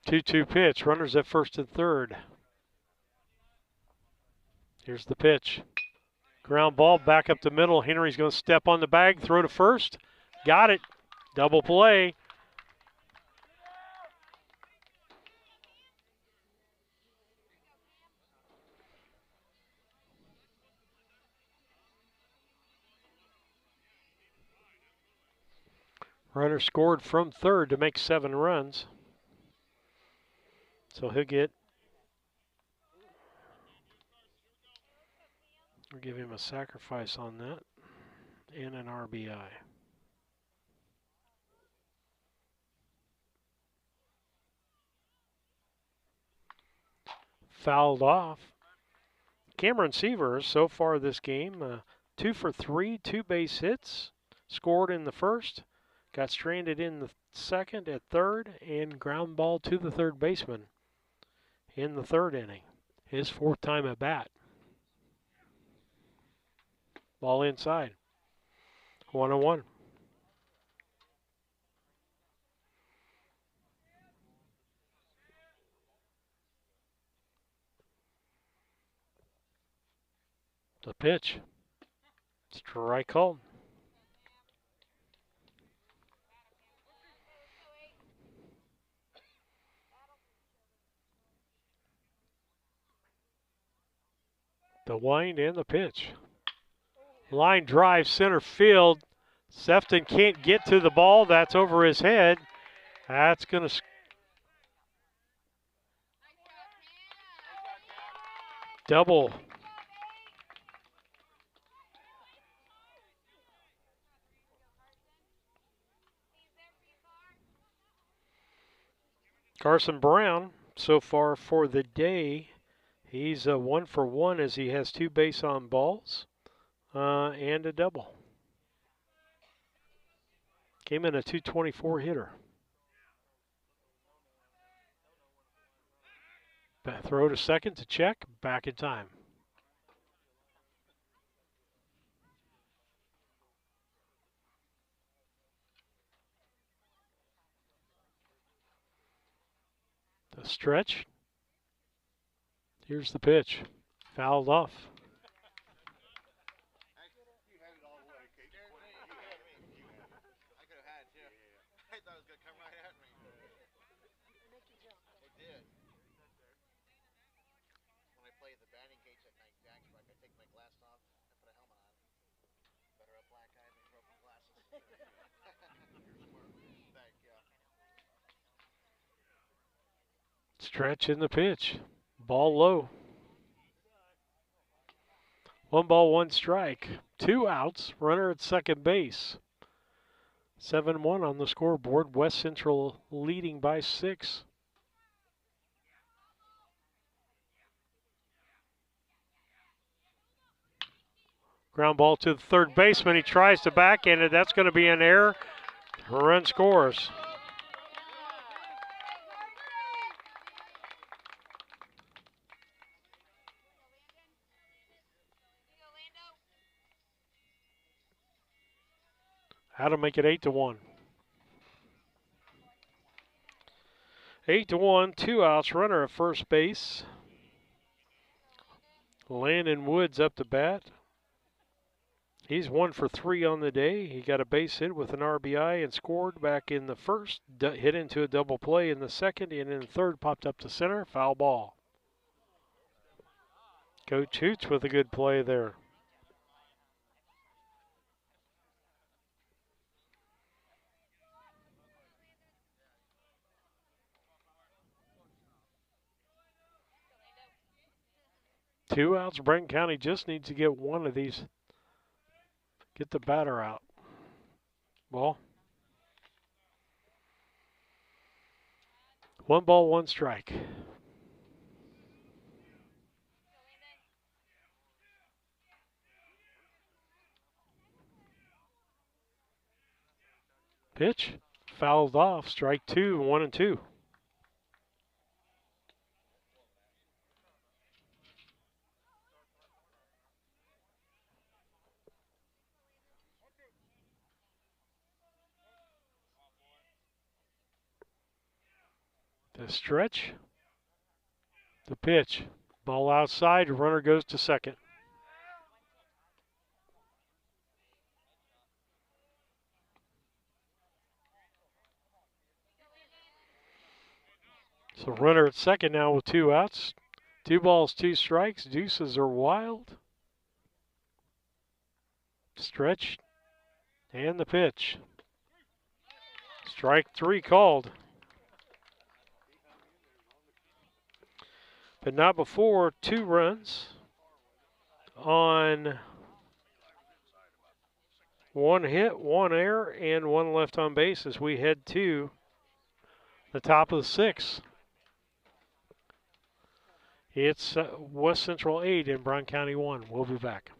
Two-two pitch. Runners at first and third. Here's the pitch. Ground ball back up the middle. Henry's going to step on the bag, throw to first. Got it. Double play. Runner scored from third to make 7 runs. So he'll get, we'll give him a sacrifice on that and an RBI. Fouled off. Cameron Severs, so far this game, 2 for 3, 2 base hits, scored in the first, got stranded in the second at third, and ground ball to the third baseman in the third inning. His 4th time at bat. Ball inside. 1-1. The pitch. Strike called. The wind and the pitch. Line drive center field. Sefton can't get to the ball. That's over his head. That's going to double. Carson Brown, so far for the day, he's 1 for 1 as he has 2 base on balls and a double. Came in a .224 hitter. Throw to second to check, back in time. The stretch. Here's the pitch. Fouled off. Stretch in the pitch. Ball low. 1 ball, 1 strike. 2 outs. Runner at second base. 7-1 on the scoreboard. West Central leading by 6. Ground ball to the third baseman. He tries to backhand it. That's going to be an error. A run scores. How to make it 8-1. 8-1, 2 outs, runner at first base. Landon Woods up to bat. He's 1 for 3 on the day. He got a base hit with an RBI and scored back in the first. Hit into a double play in the second, and in the third popped up to center. Foul ball. Coach Hoots with a good play there. Two outs. Brent County just needs to get one of these. Get the batter out. Ball. 1 ball, 1 strike. Pitch. Fouled off. Strike 2, 1-2. The stretch, the pitch, ball outside, runner goes to second. So runner at second now with 2 outs. 2 balls, 2 strikes. Deuces are wild. Stretch and the pitch. Strike 3 called. But not before 2 runs on 1 hit, 1 error, and 1 left on base as we head to the top of the 6th. It's West Central 8 and Brown County 1. We'll be back.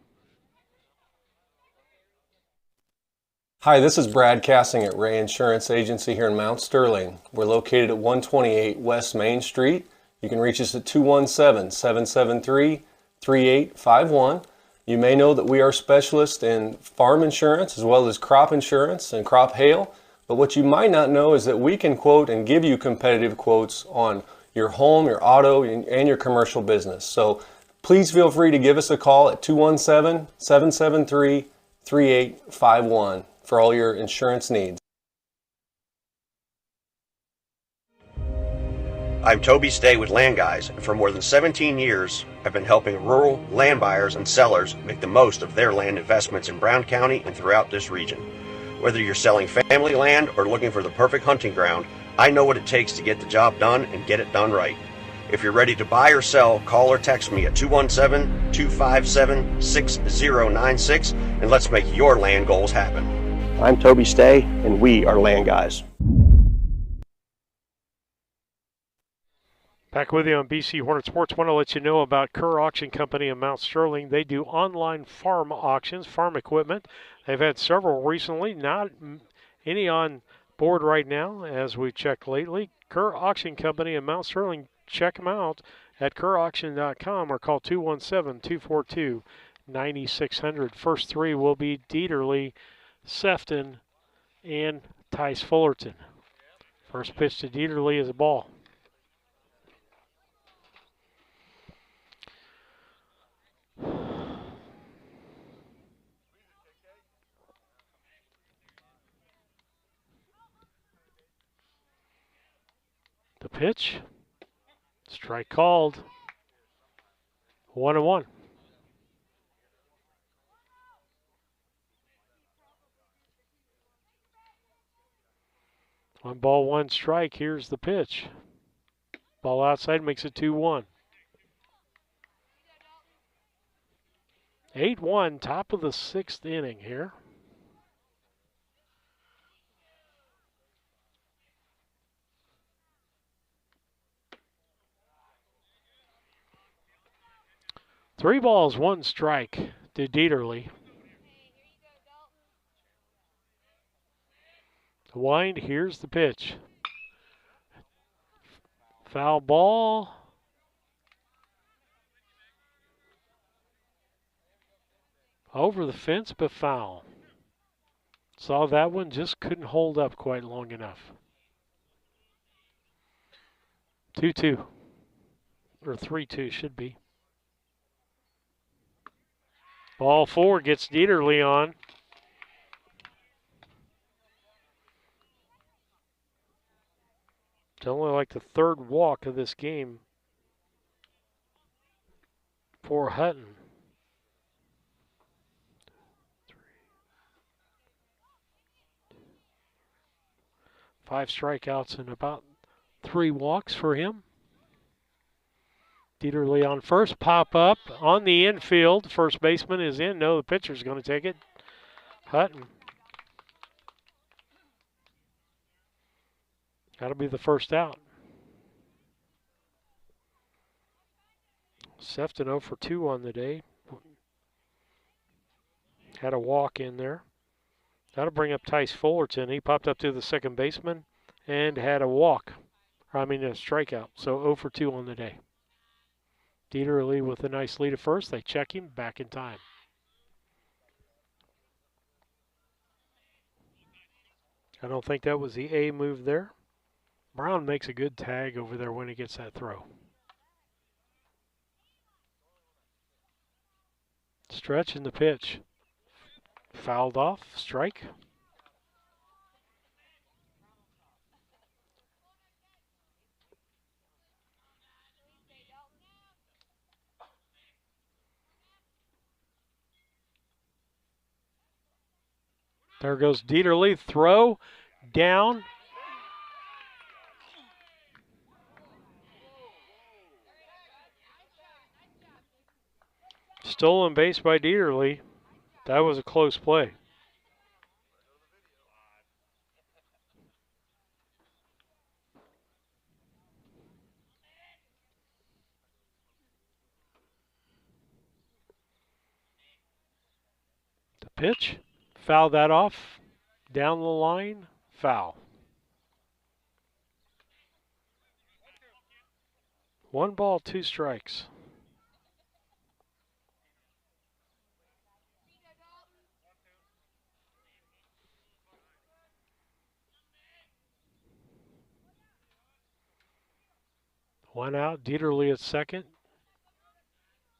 Hi, this is Brad Cassing at Ray Insurance Agency here in Mount Sterling. We're located at 128 West Main Street. You can reach us at 217-773-3851. You may know that we are specialists in farm insurance as well as crop insurance and crop hail. But what you might not know is that we can quote and give you competitive quotes on your home, your auto, and your commercial business. So please feel free to give us a call at 217-773-3851 for all your insurance needs. I'm Toby Stay with Land Guys, and for more than 17 years, I've been helping rural land buyers and sellers make the most of their land investments in Brown County and throughout this region. Whether you're selling family land or looking for the perfect hunting ground, I know what it takes to get the job done and get it done right. If you're ready to buy or sell, call or text me at 217-257-6096, and let's make your land goals happen. I'm Toby Stay, and we are Land Guys. Back with you on BC Hornet Sports. Want to let you know about Kerr Auction Company in Mount Sterling. They do online farm auctions, farm equipment. They've had several recently, not any on board right now as we checked lately. Kerr Auction Company in Mount Sterling. Check them out at kerrauction.com or call 217-242-9600. First three will be Dieterle, Sefton, and Tice Fullerton. First pitch to Dieterle is a ball. The pitch. Strike called. 1-1. One ball, one strike. Here's the pitch. Ball outside makes it 2-1. 8-1, top of the sixth inning here. Three balls, one strike to Dieterle. The wind, here's the pitch. Foul ball. Over the fence, but foul. Saw that one, just couldn't hold up quite long enough. 2-2, or 3-2 should be. Ball four gets Dieterle on. It's only like the third walk of this game for Hutton. 5 strikeouts and about 3 walks for him. Dieterle on first, pop up on the infield. First baseman is in. No, the pitcher's going to take it. Hutton. That'll be the first out. Sefton 0 for 2 on the day. Had a walk in there. That'll bring up Tice Fullerton. He popped up to the second baseman and had a walk. A strikeout. So 0 for 2 on the day. Dieterle with a nice lead at first. They check him back in time. I don't think that was the A move there. Brown makes a good tag over there when he gets that throw. Stretch in the pitch. Fouled off, strike. There goes Dieterle, throw, down. Stolen base by Dieterle. That was a close play. The pitch, foul that off, down the line, foul. 1 ball, 2 strikes. One out, Dieterle at second.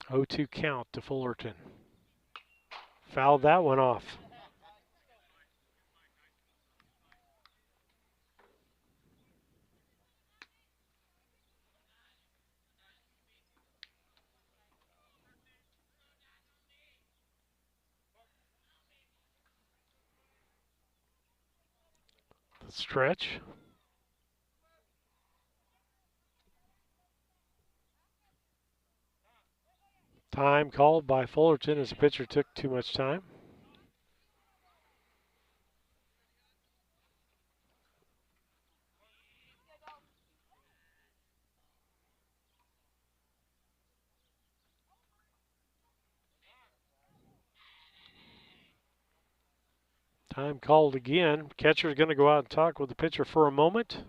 0-2 count to Fullerton. Fouled that one off. The stretch. Time called by Fullerton as the pitcher took too much time. Time called again. Catcher's going to go out and talk with the pitcher for a moment.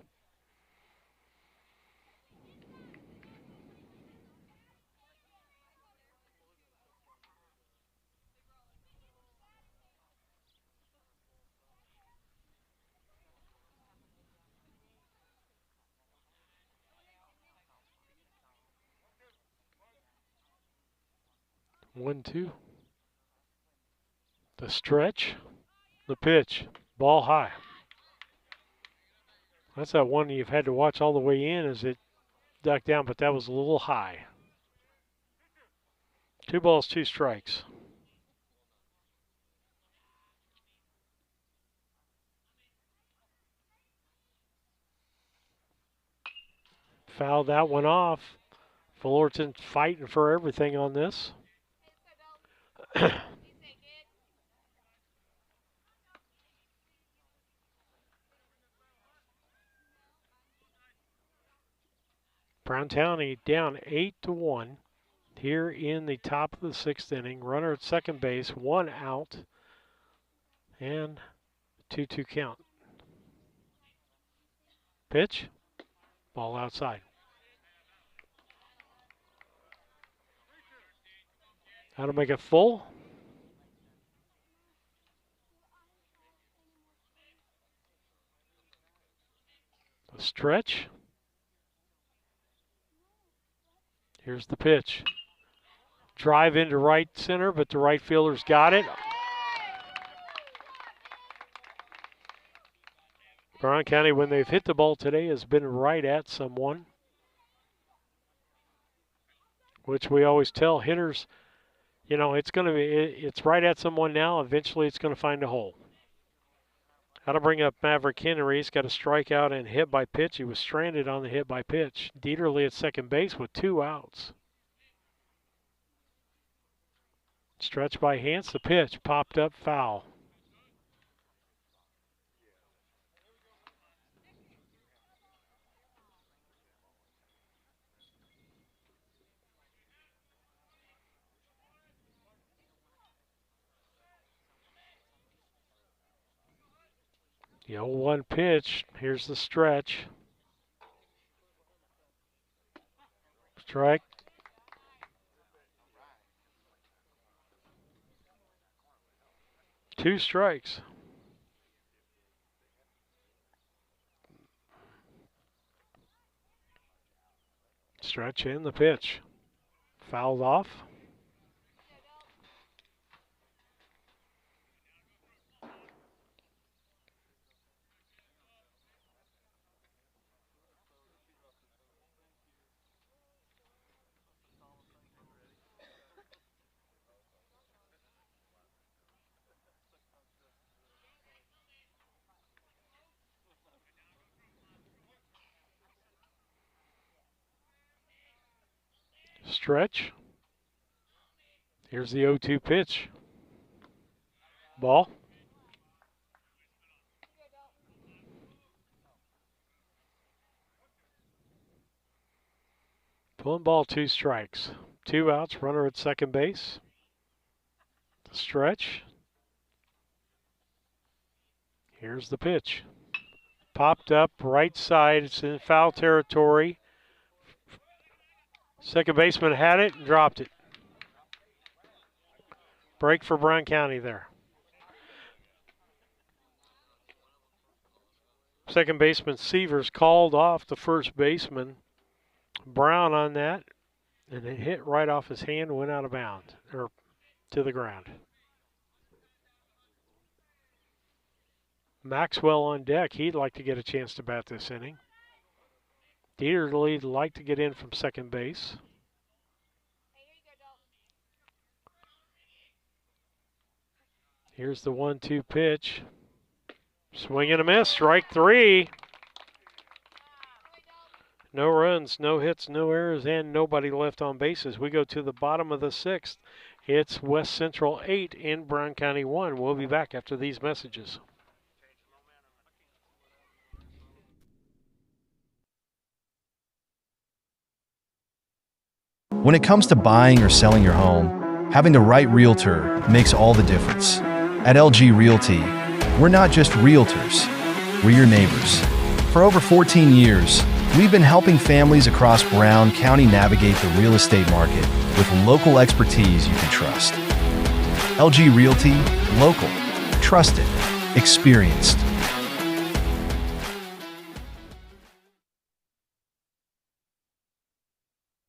One, two. The stretch. The pitch. Ball high. That's that one you've had to watch all the way in as it ducked down, but that was a little high. 2 balls, 2 strikes. Fouled that one off. Fullerton fighting for everything on this. Brown County down 8-1 here in the top of the 6th inning. Runner at second base, 1 out, and 2-2 count. Pitch, ball outside. How to make it full? The stretch. Here's the pitch. Drive into right center, but the right fielder's got it. Brown County, when they've hit the ball today, has been right at someone, which we always tell hitters, you know, it's right at someone now. Eventually, it's going to find a hole. How to bring up Maverick Henry. He's got a strikeout and hit by pitch. He was stranded on the hit by pitch. Dieterle at second base with 2 outs. Stretch by Hance. The pitch popped up foul. The 0-1 pitch. Here's the stretch. Strike. Two strikes. Stretch in the pitch. Fouled off. Stretch. Here's the 0-2 pitch. Ball. Pulling ball, 2 strikes. 2 outs, runner at second base. The stretch. Here's the pitch. Popped up right side. It's in foul territory. Second baseman had it and dropped it. Break for Brown County there. Second baseman Severs called off the first baseman Brown on that, and it hit right off his hand and went out of bounds, or to the ground. Maxwell on deck. He'd like to get a chance to bat this inning. Dieterle would like to get in from second base. Here's the 1-2 pitch. Swing and a miss, strike 3. No runs, no hits, no errors, and nobody left on bases. We go to the bottom of the 6th. It's West Central 8 and Brown County 1. We'll be back after these messages. When it comes to buying or selling your home, having the right realtor makes all the difference. At LG Realty, we're not just realtors, we're your neighbors. For over 14 years, we've been helping families across Brown County navigate the real estate market with local expertise you can trust. LG Realty, local, trusted, experienced.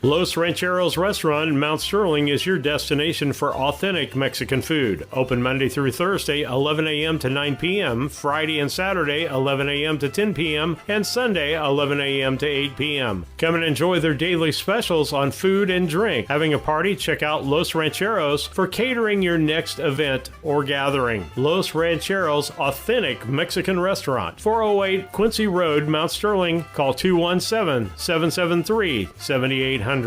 Los Rancheros Restaurant in Mount Sterling is your destination for authentic Mexican food. Open Monday through Thursday, 11 a.m. to 9 p.m., Friday and Saturday, 11 a.m. to 10 p.m., and Sunday, 11 a.m. to 8 p.m. Come and enjoy their daily specials on food and drink. Having a party? Check out Los Rancheros for catering your next event or gathering. Los Rancheros Authentic Mexican Restaurant, 408 Quincy Road, Mount Sterling. Call 217-773-7800.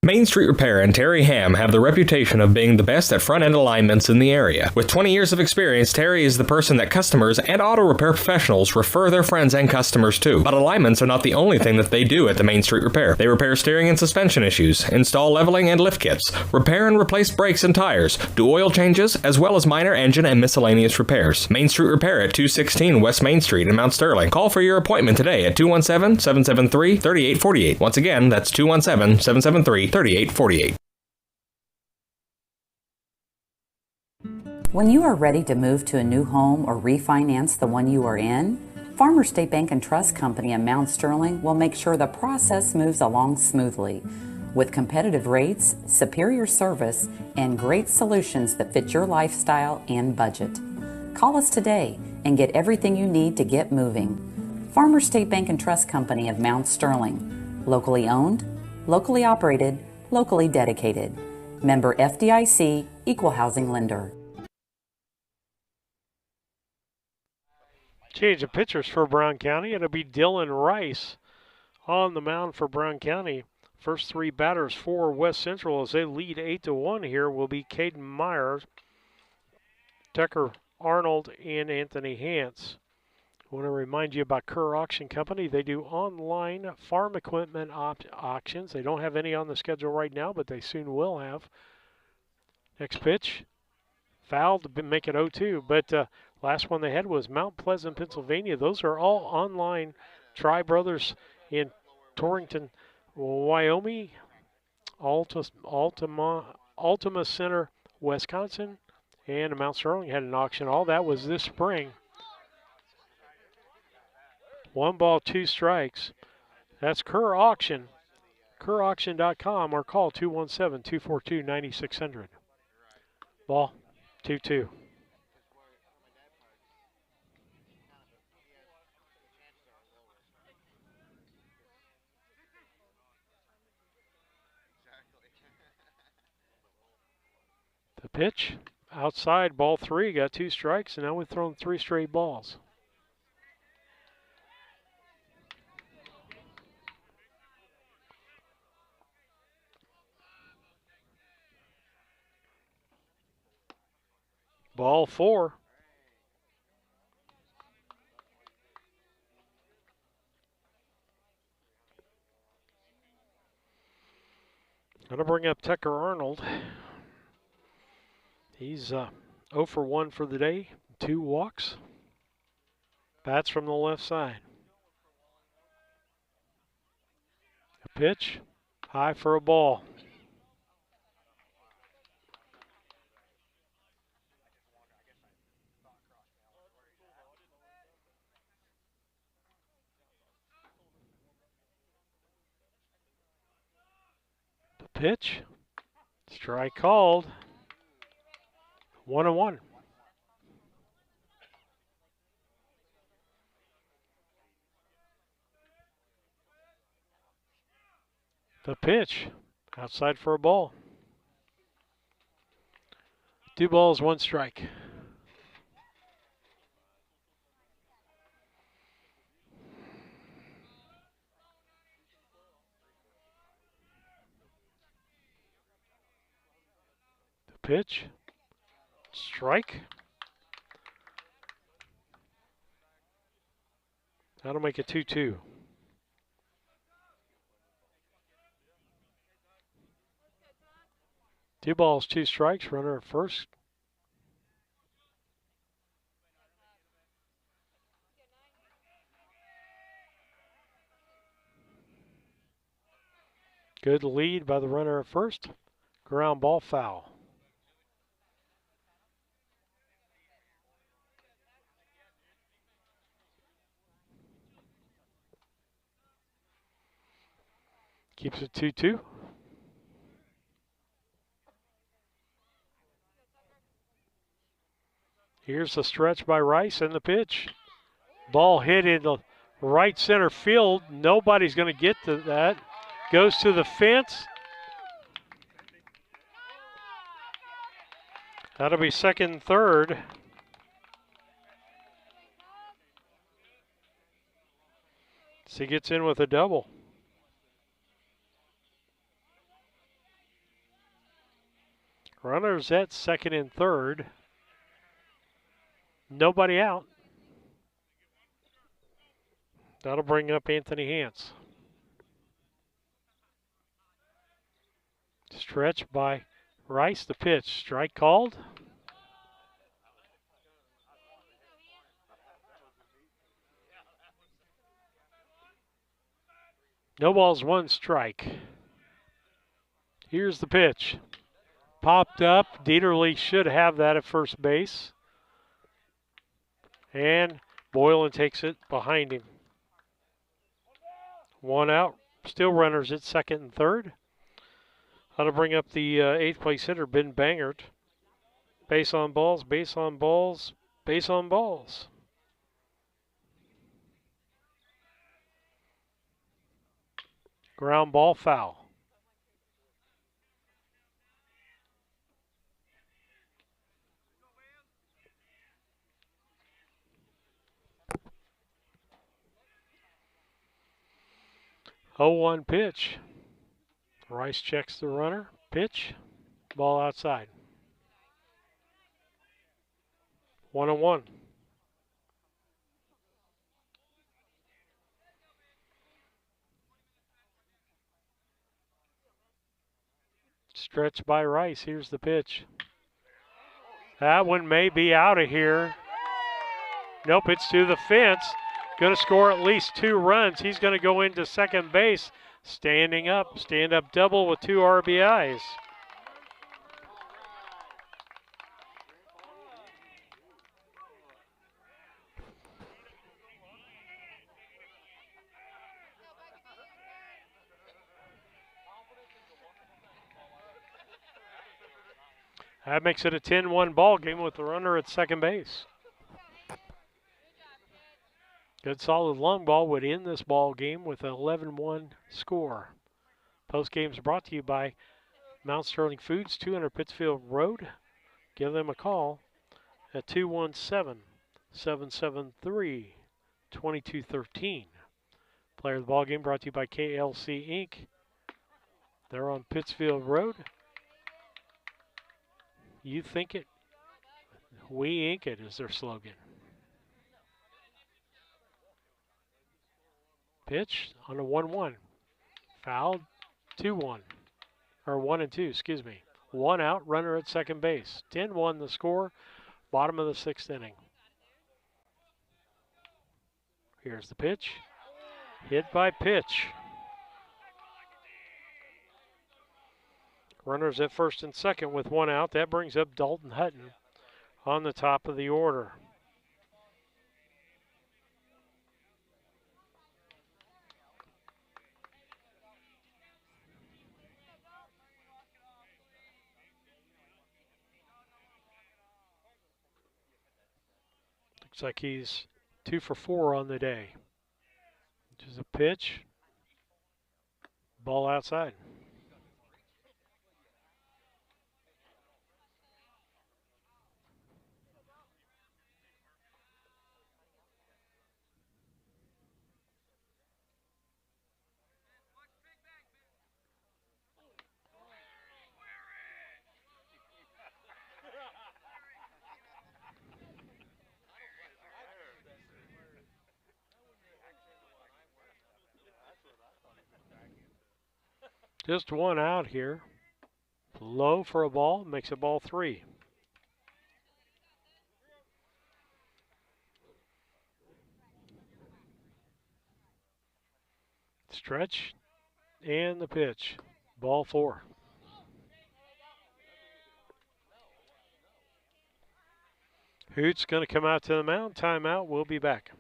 Main Street Repair and Terry Ham have the reputation of being the best at front-end alignments in the area. With 20 years of experience, Terry is the person that customers and auto repair professionals refer their friends and customers to. But alignments are not the only thing that they do at the Main Street Repair. They repair steering and suspension issues, install leveling and lift kits, repair and replace brakes and tires, do oil changes, as well as minor engine and miscellaneous repairs. Main Street Repair at 216 West Main Street in Mount Sterling. Call for your appointment today at 217-773-3848. Once again, that's 217-773-3848. When you are ready to move to a new home or refinance the one you are in, Farmers State Bank and Trust Company in Mount Sterling will make sure the process moves along smoothly. With competitive rates, superior service, and great solutions that fit your lifestyle and budget. Call us today and get everything you need to get moving. Farmers State Bank and Trust Company of Mount Sterling. Locally owned, locally operated, locally dedicated. Member FDIC, Equal Housing Lender. Change of pitchers for Brown County. It'll be Dylan Rice on the mound for Brown County. First 3 batters for West Central as they lead 8-1 here will be Caden Myers, Tucker Arnold, and Anthony Hance. I want to remind you about Kerr Auction Company. They do online farm equipment auctions. They don't have any on the schedule right now, but they soon will have. Next pitch, foul to make it 0-2. But last one they had was Mount Pleasant, Pennsylvania. Those are all online. Tri Brothers in Torrington, Wyoming, Altima Center, Wisconsin, and Mount Sterling had an auction. All that was this spring. 1 ball, 2 strikes. That's Kerr Auction. KerrAuction.com or call 217-242-9600. Ball, 2-2. The pitch, outside, ball 3, got 2 strikes, and now we've thrown 3 straight balls. Ball 4. Going to bring up Tucker Arnold. He's 0 for 1 for the day, 2 walks. Bats from the left side. A pitch, high for a ball. The pitch, strike called. 1-1. The pitch, outside for a ball. 2 balls, 1 strike. The pitch. Strike. That'll make it 2-2. Two balls, 2 strikes. Runner at first. Good lead by the runner at first. Ground ball, foul. Keeps it 2-2. Here's the stretch by Rice and the pitch. Ball hit in the right center field. Nobody's going to get to that. Goes to the fence. That'll be second and third. So he gets in with a double. Runners at second and third. Nobody out. That'll bring up Anthony Hance. Stretch by Rice, the pitch. Strike called. No balls, 1 strike. Here's the pitch. Popped up. Dieterle should have that at first base. And Boylan takes it behind him. 1 out. Still runners at second and third. That'll bring up the 8th place hitter, Ben Bangert. Base on balls, base on balls, base on balls. Ground ball, foul. Oh, 1 pitch. Rice checks the runner. Pitch. Ball outside. 1-1. Stretch by Rice. Here's the pitch. That one may be out of here. Nope, it's to the fence. Going to score at least 2 runs. He's going to go into second base. Standing up. Stand-up double with 2 RBIs. That makes it a 10-1 ball game with the runner at second base. Good solid long ball would end this ball game with an 11-1 score. Post games brought to you by Mount Sterling Foods, 200 Pittsfield Road. Give them a call at 217-773-2213. Player of the ball game brought to you by KLC Inc. They're on Pittsfield Road. You think it, we ink it is their slogan. Pitch on a 1-1. Fouled, 2-1. Or 1-2, excuse me. 1 out, runner at second base. 10-1 the score, bottom of the 6th inning. Here's the pitch. Hit by pitch. Runners at first and second with 1 out. That brings up Dalton Hutton on the top of the order. Looks like he's 2 for 4 on the day. Which is a pitch. Ball outside. Just one out here. Low for a ball, makes it ball 3. Stretch and the pitch. Ball 4. Hoot's going to come out to the mound. Timeout. We'll be back.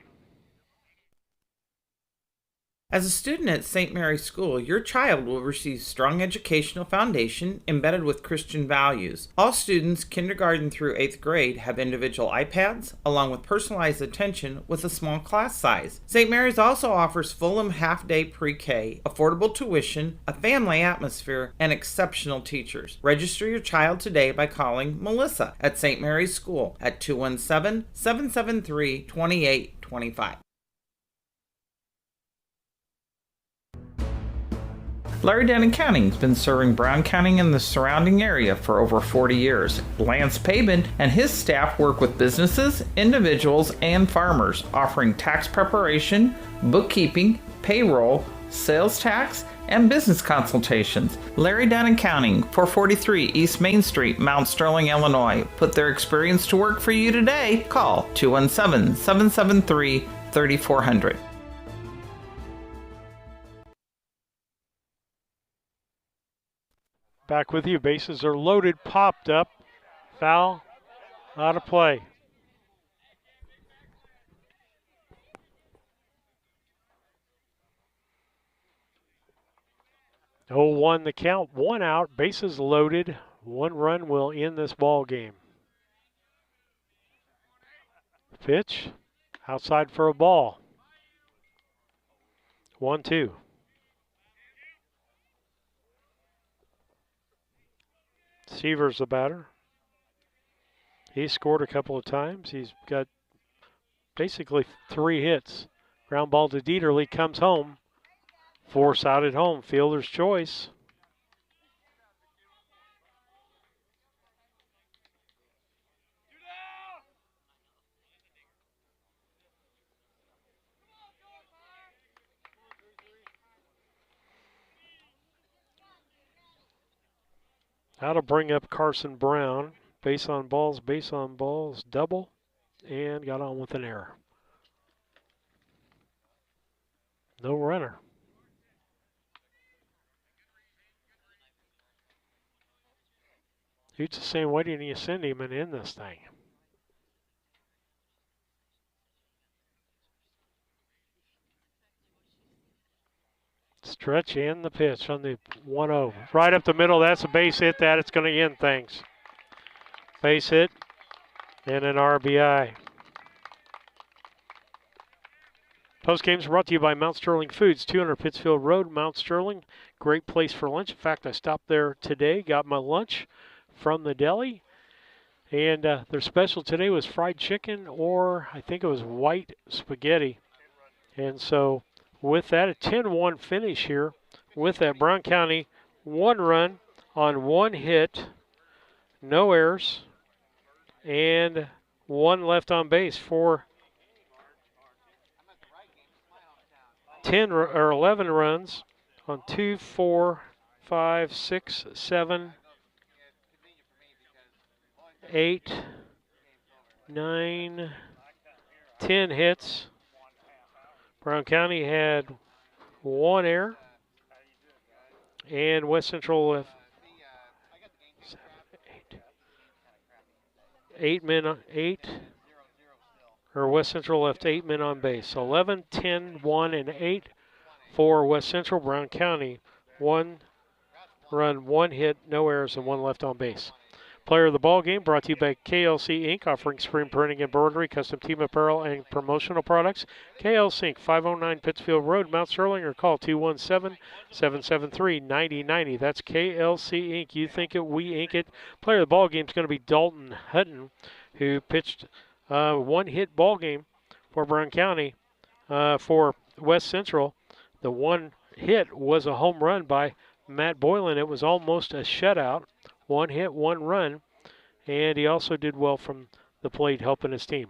As a student at St. Mary's School, your child will receive strong educational foundation embedded with Christian values. All students, kindergarten through 8th grade, have individual iPads, along with personalized attention with a small class size. St. Mary's also offers Fulham half-day pre-K, affordable tuition, a family atmosphere, and exceptional teachers. Register your child today by calling Melissa at St. Mary's School at 217-773-2825. Larry Denton County has been serving Brown County and the surrounding area for over 40 years. Lance Pabin and his staff work with businesses, individuals, and farmers, offering tax preparation, bookkeeping, payroll, sales tax, and business consultations. Larry Denton County, 443 East Main Street, Mount Sterling, Illinois. Put their experience to work for you today. Call 217-773-3400. Back with you. Bases are loaded, popped up. Foul, out of play. Oh, 1 the count, 1 out, bases loaded. 1 run will end this ball game. Pitch, outside for a ball. 1-2. Seaver's the batter. He scored a couple of times. He's got basically 3 hits. Ground ball to Dieterle, comes home. Force out at home, fielder's choice. That'll bring up Carson Brown. Base on balls, double, and got on with an error. No runner. He's the same. Why didn't you send him and end this thing? Stretch and the pitch on the 1-0. Right up the middle, that's a base hit. It's going to end things. Base hit and an RBI. Post games brought to you by Mount Sterling Foods, 200 Pittsfield Road, Mount Sterling. Great place for lunch. In fact, I stopped there today, got my lunch from the deli. And their special today was fried chicken, or I think it was white spaghetti. And so with that, a 10-1 finish here with that. Brown County, 1 run on 1 hit, no errors, and 1 left on base for 11 runs on 2, 4, 5, 6, 7, 8, 9, 10 hits. Brown County had 1 error, and West Central left 8 men, West Central left 8 men on base. 11, 10, 1, and 8 for West Central. Brown County, 1 run, 1 hit, no errors, and 1 left on base. Player of the ball game brought to you by KLC Inc., offering screen printing, embroidery, custom team apparel, and promotional products. KLC Inc., 509 Pittsfield Road, Mount Sterling, or call 217-773-9090. That's KLC Inc. You think it, we ink it. Player of the ball game is going to be Dalton Hutton, who pitched a 1-hit ball game for Brown County. For West Central, the 1 hit was a home run by Matt Boylan. It was almost a shutout. 1 hit, 1 run, and he also did well from the plate helping his team.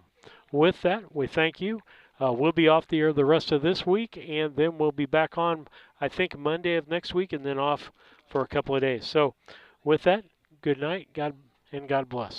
With that, we thank you. We'll be off the air the rest of this week, and then we'll be back on, I think, Monday of next week, and then off for a couple of days. So with that, good night, God bless.